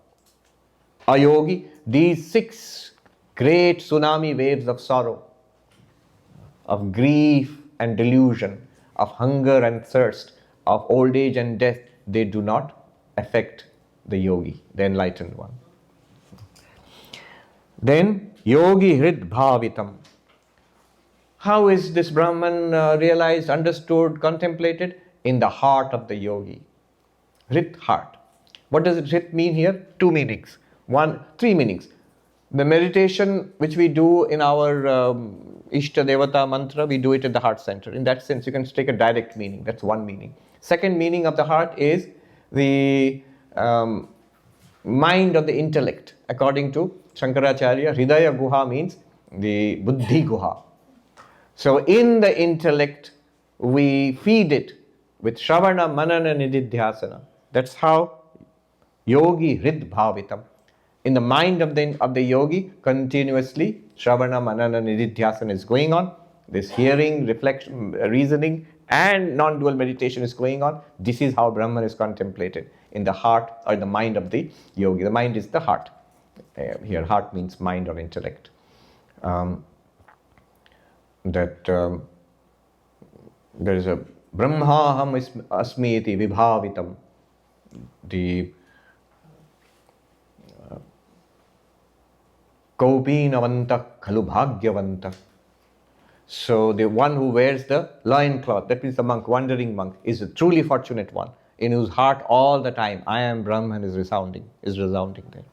Ayogi, these 6 great tsunami waves of sorrow, of grief and delusion, of hunger and thirst, of old age and death, they do not affect the yogi, the enlightened one. Then, yogi hrid bhavitam. How is this Brahman realized, understood, contemplated? In the heart of the yogi. Hrit, heart. What does hrit mean here? 2 meanings. 3 meanings. The meditation which we do in our Ishta Devata mantra, we do it at the heart center. In that sense, you can take a direct meaning. That's 1 meaning. Second meaning of the heart is the mind of the intellect. According to Shankaracharya, Hridaya Guha means the Buddhi Guha. So in the intellect, we feed it with Shravana, Manana, Nididhyasana. That's how yogi hrid bhavitam. In the mind of the yogi, continuously Shravana, Manana, Nididhyasana is going on. This hearing, reflection, reasoning, and non-dual meditation is going on. This is how Brahman is contemplated in the heart or the mind of the yogi. The mind is the heart. Here, heart means mind or intellect. There is a Brahmaham asmi iti vibhavitam. The Kaupinavanta khalu bhagyavanta. So the one who wears the loin cloth, that means the monk, wandering monk, is a truly fortunate one, in whose heart all the time I am Brahman is resounding there.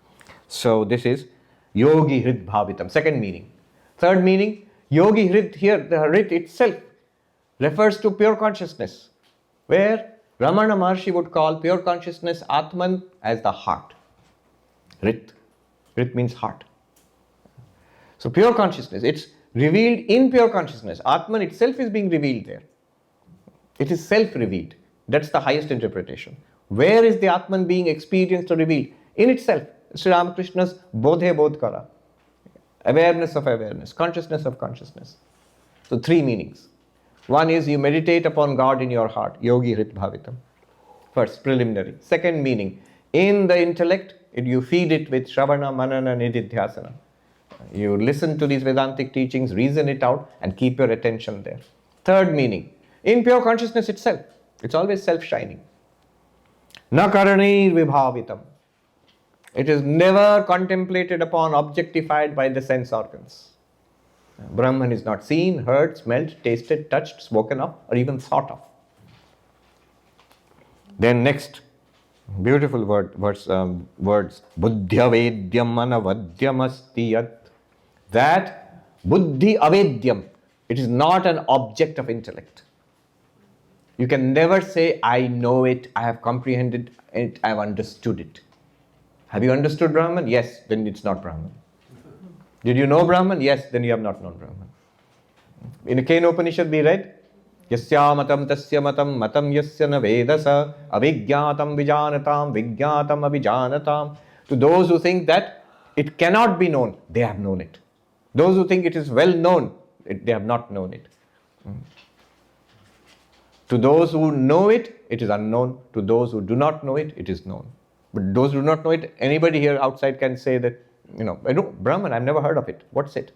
So this is yogi hrid bhavitam. Second meaning. Third meaning, yogi hrid, here the hrid itself refers to pure consciousness, where Ramana Maharshi would call pure consciousness Atman as the heart. Hrid. Hrid means heart. So pure consciousness, it's revealed in pure consciousness. Atman itself is being revealed there. It is self-revealed. That's the highest interpretation. Where is the Atman being experienced or revealed? In itself. Sri Ramakrishna's Bodhe Bodhkara. Awareness of awareness. Consciousness of consciousness. So three meanings. One is you meditate upon God in your heart. Yogi Hrit Bhavitam. First, preliminary. Second meaning. In the intellect, you feed it with Shravana, Manana, Nididhyasana. You listen to these Vedantic teachings, reason it out, and keep your attention there. Third meaning, in pure consciousness itself, it's always self-shining. Na karanir vibhavitam. It is never contemplated upon, objectified by the sense organs. Brahman is not seen, heard, smelled, tasted, touched, spoken of, or even thought of. Then next, beautiful words. Buddhya vedyam anavadyam asti yat. That buddhi avedyam, it is not an object of intellect. You can never say, I know it, I have comprehended it, I have understood it. Have you understood Brahman? Yes, then it's not Brahman. Did you know Brahman? Yes, then you have not known Brahman. In the Kena Upanishad we read, Yasya matam tasya matam matam yasya na vedasa avijñātam vijānatam vijñātam avijānatam. To those who think that it cannot be known, they have known it. Those who think it is well known, they have not known it. To those who know it, it is unknown. To those who do not know it, it is known. But those who do not know it, anybody here outside can say that, I know Brahman, I've never heard of it. What's it?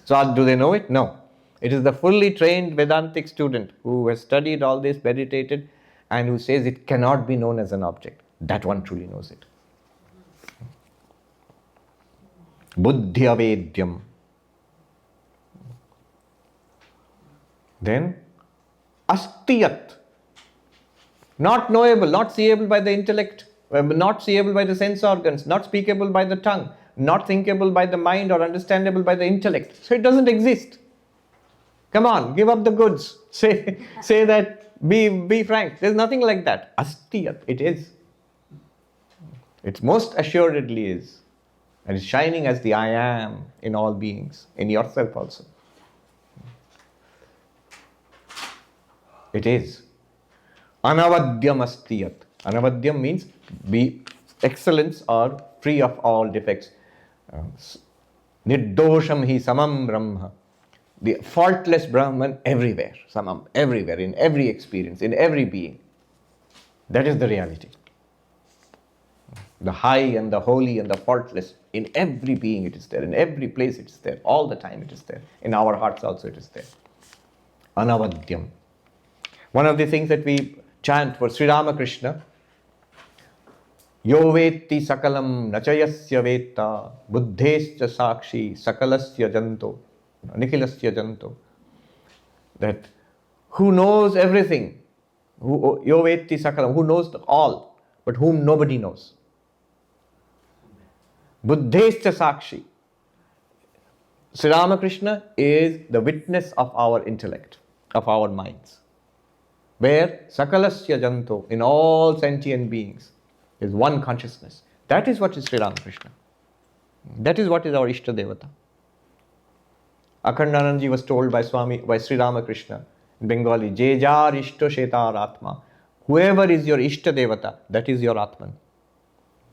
So do they know it? No. It is the fully trained Vedantic student who has studied all this, meditated, and who says it cannot be known as an object. That one truly knows it. Buddhi avedyam. Then, astiyat. Not knowable, not seeable by the intellect, not seeable by the sense organs, not speakable by the tongue, not thinkable by the mind or understandable by the intellect. So it doesn't exist. Come on, give up the goods. Say that, be frank. There's nothing like that. Astiyat, it is. It most assuredly is. And it's shining as the I am in all beings, in yourself also. It is. Anavadyam astiyat. Anavadyam means be excellence or free of all defects. Nirdosham hi samam brahma. The faultless Brahman everywhere. Samam, everywhere, in every experience, in every being. That is the reality. The high and the holy and the faultless, in every being it is there. In every place it is there. All the time it is there. In our hearts also it is there. Anavadyam. One of the things that we chant for Sri Ramakrishna, Yo vetti sakalam nachayasya vetta buddhescha sakshi sakalasya janto nikhilasya janto. That who knows everything, Yo vetti sakalam, who knows all, but whom nobody knows. Buddhescha sakshi. Sri Ramakrishna is the witness of our intellect, of our minds. Where sakalasya janto, in all sentient beings, is one consciousness. That is what is Sri Ramakrishna. That is what is our Ishta Devata. Akhandanandaji was told by Sri Ramakrishna in Bengali, Jejar Ishto Shetar Atma. Whoever is your Ishta Devata, that is your Atman.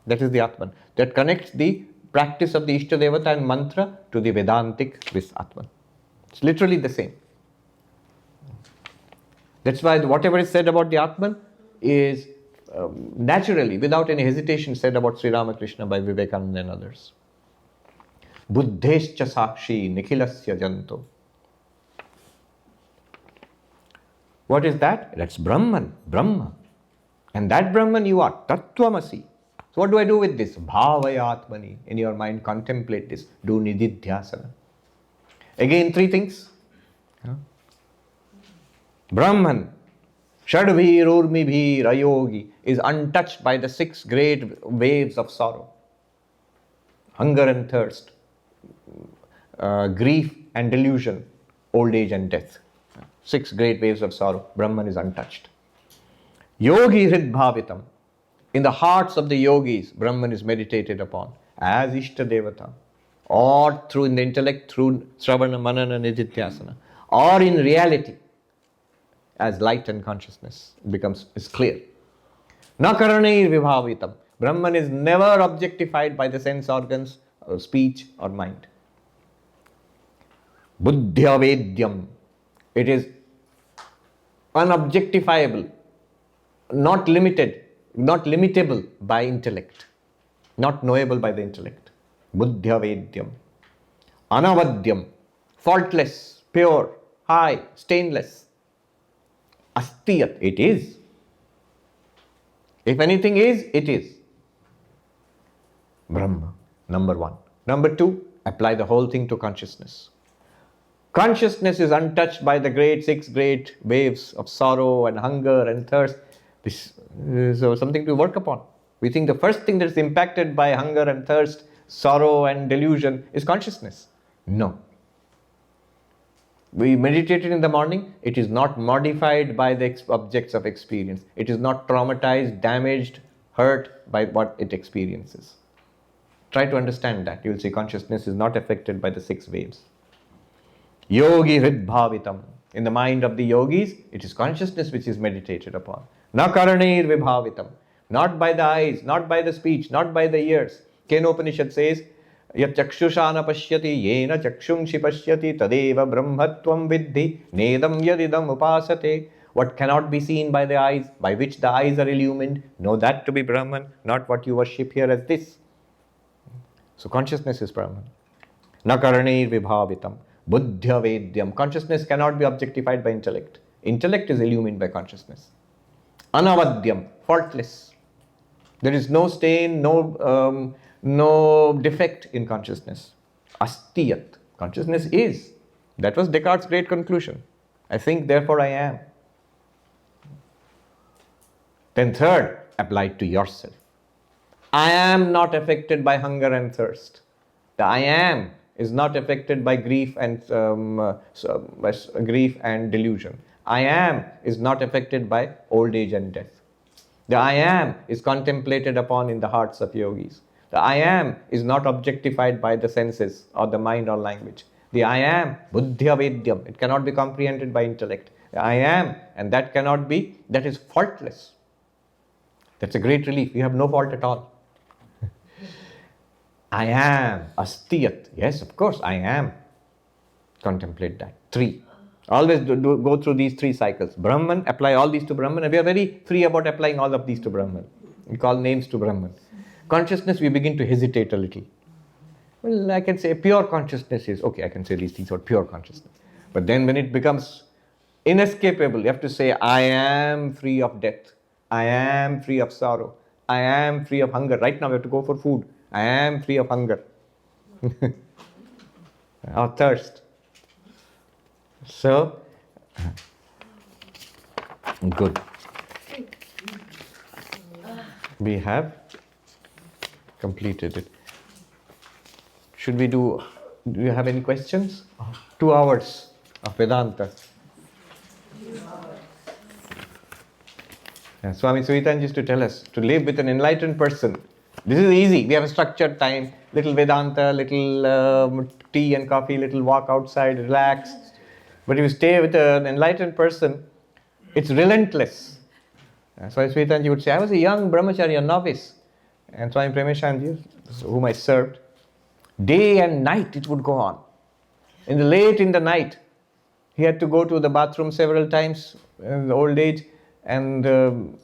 That is the Atman. That connects the practice of the Ishtadevata and mantra to the Vedantic this Atman. It's literally the same. That's why whatever is said about the Atman is naturally, without any hesitation, said about Sri Ramakrishna by Vivekananda and others. Buddhescha sakshi nikhilasya janto. What is that? That's Brahman, Brahma. And that Brahman you are, Tattvamasi. So what do I do with this? Bhavayatmani. In your mind, contemplate this. Do nididhyasana. Again, three things. Brahman, Shadbhir Urmibhir Ayogi, is untouched by the 6 great waves of sorrow. Hunger and thirst, grief and delusion, old age and death. 6 great waves of sorrow. Brahman is untouched. Yogi Hridbhavitam. In the hearts of the yogis, Brahman is meditated upon as Ishtadevata, or through in the intellect through Sravana, Manana, Nididhyasana, or in reality as light and consciousness. It is clear. Nakaranir Vibhavitam. Brahman is never objectified by the sense organs, or speech or mind. Buddhya Vedyam. It is unobjectifiable, not limited, not limitable by intellect, not knowable by the intellect. Buddhya Vedyam. Anavadyam. Faultless, pure, high, stainless. Astiyat. It is. If anything is, it is. Brahma. Number 1. Number 2, apply the whole thing to consciousness. Consciousness is untouched by the 6 great waves of sorrow and hunger and thirst. This is something to work upon. We think the first thing that is impacted by hunger and thirst, sorrow and delusion is consciousness. No. We meditated in the morning, it is not modified by the objects of experience. It is not traumatized, damaged, hurt by what it experiences. Try to understand that. You will see consciousness is not affected by the 6 waves. Yogi Hridbhavitam. In the mind of the yogis, it is consciousness which is meditated upon. Nakaranir Vibhavitam. Not by the eyes, not by the speech, not by the ears. Kenopanishad says, Yat chakshusha pashyati yena chakshungshi pashyati tadeva brahmatvam vidhi nedam yadidam upasate. What cannot be seen by the eyes, by which the eyes are illumined, know that to be Brahman, not what you worship here as this. So consciousness is Brahman. Nakaranir Vibhavitam. Buddhya Vedyam. Consciousness cannot be objectified by intellect. Intellect is illumined by consciousness. Anavadyam. Faultless. There is no stain, no defect in consciousness. Astiyat. Consciousness is. That was Descartes' great conclusion. I think, therefore I am. Then third, applied to yourself. I am not affected by hunger and thirst. The I am is not affected by grief and delusion. I am is not affected by old age and death. The I am is contemplated upon in the hearts of yogis. The I am is not objectified by the senses or the mind or language. The I am, buddhya vedyam, it cannot be comprehended by intellect. The I am, and that cannot be, that is faultless. That's a great relief. You have no fault at all. I am, astiyat. Yes, of course, I am. Contemplate that. 3. Always go through these 3 cycles. Brahman, apply all these to Brahman. And we are very free about applying all of these to Brahman. We call names to Brahman. Consciousness, we begin to hesitate a little. Well, I can say pure consciousness is, okay, I can say these things about pure consciousness. But then when it becomes inescapable, you have to say, I am free of death. I am free of sorrow. I am free of hunger. Right now we have to go for food. I am free of hunger. Or thirst. So, good. We have completed it. Should we do you have any questions? 2 hours of Vedanta. Swami Sarvapriyananda used to tell us to live with an enlightened person. This is easy. We have a structured time, little Vedanta, little tea and coffee, little walk outside, relax. But if you stay with an enlightened person, it's relentless. Swami Sarvapriyananda would say, I was a young brahmachari, a novice. And Swami Premishanji, whom I served, day and night it would go on. Late in the night, he had to go to the bathroom several times in the old age, and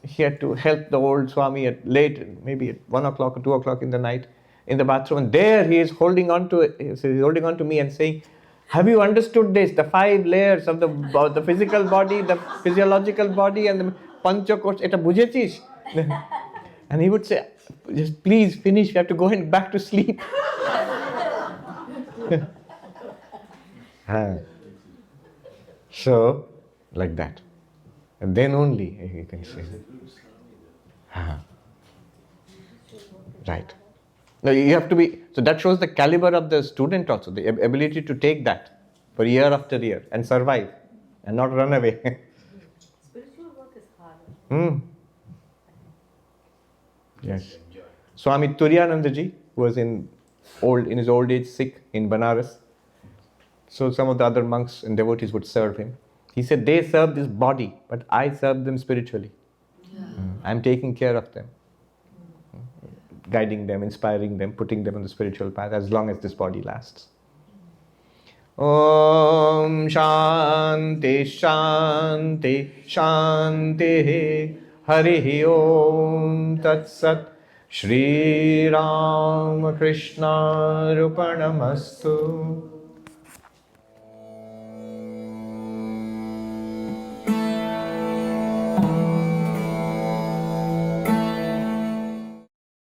he had to help the old Swami at late, maybe at 1 o'clock or 2 o'clock in the night, in the bathroom. And there he is holding on to it. He's holding on to me and saying, "Have you understood this? The 5 layers of the physical body, the physiological body, and the panchakosh. Eta bujhechish?" And he would say, "Just please finish. We have to go back to sleep." So, like that. And then only you can say. Right. Now you have to be, so that shows the caliber of the student also, the ability to take that for year after year and survive and not run away. Spiritual work is harder. Yes. Swami Turiyanandaji was in his old age sick in Banaras. So some of the other monks and devotees would serve him. He said, they serve this body, but I serve them spiritually. I'm taking care of them. Guiding them, inspiring them, putting them on the spiritual path as long as this body lasts. Om Shanty Shanty Shanty Harihi Om Tat Sat Shri Ram Krishna Rupanamastu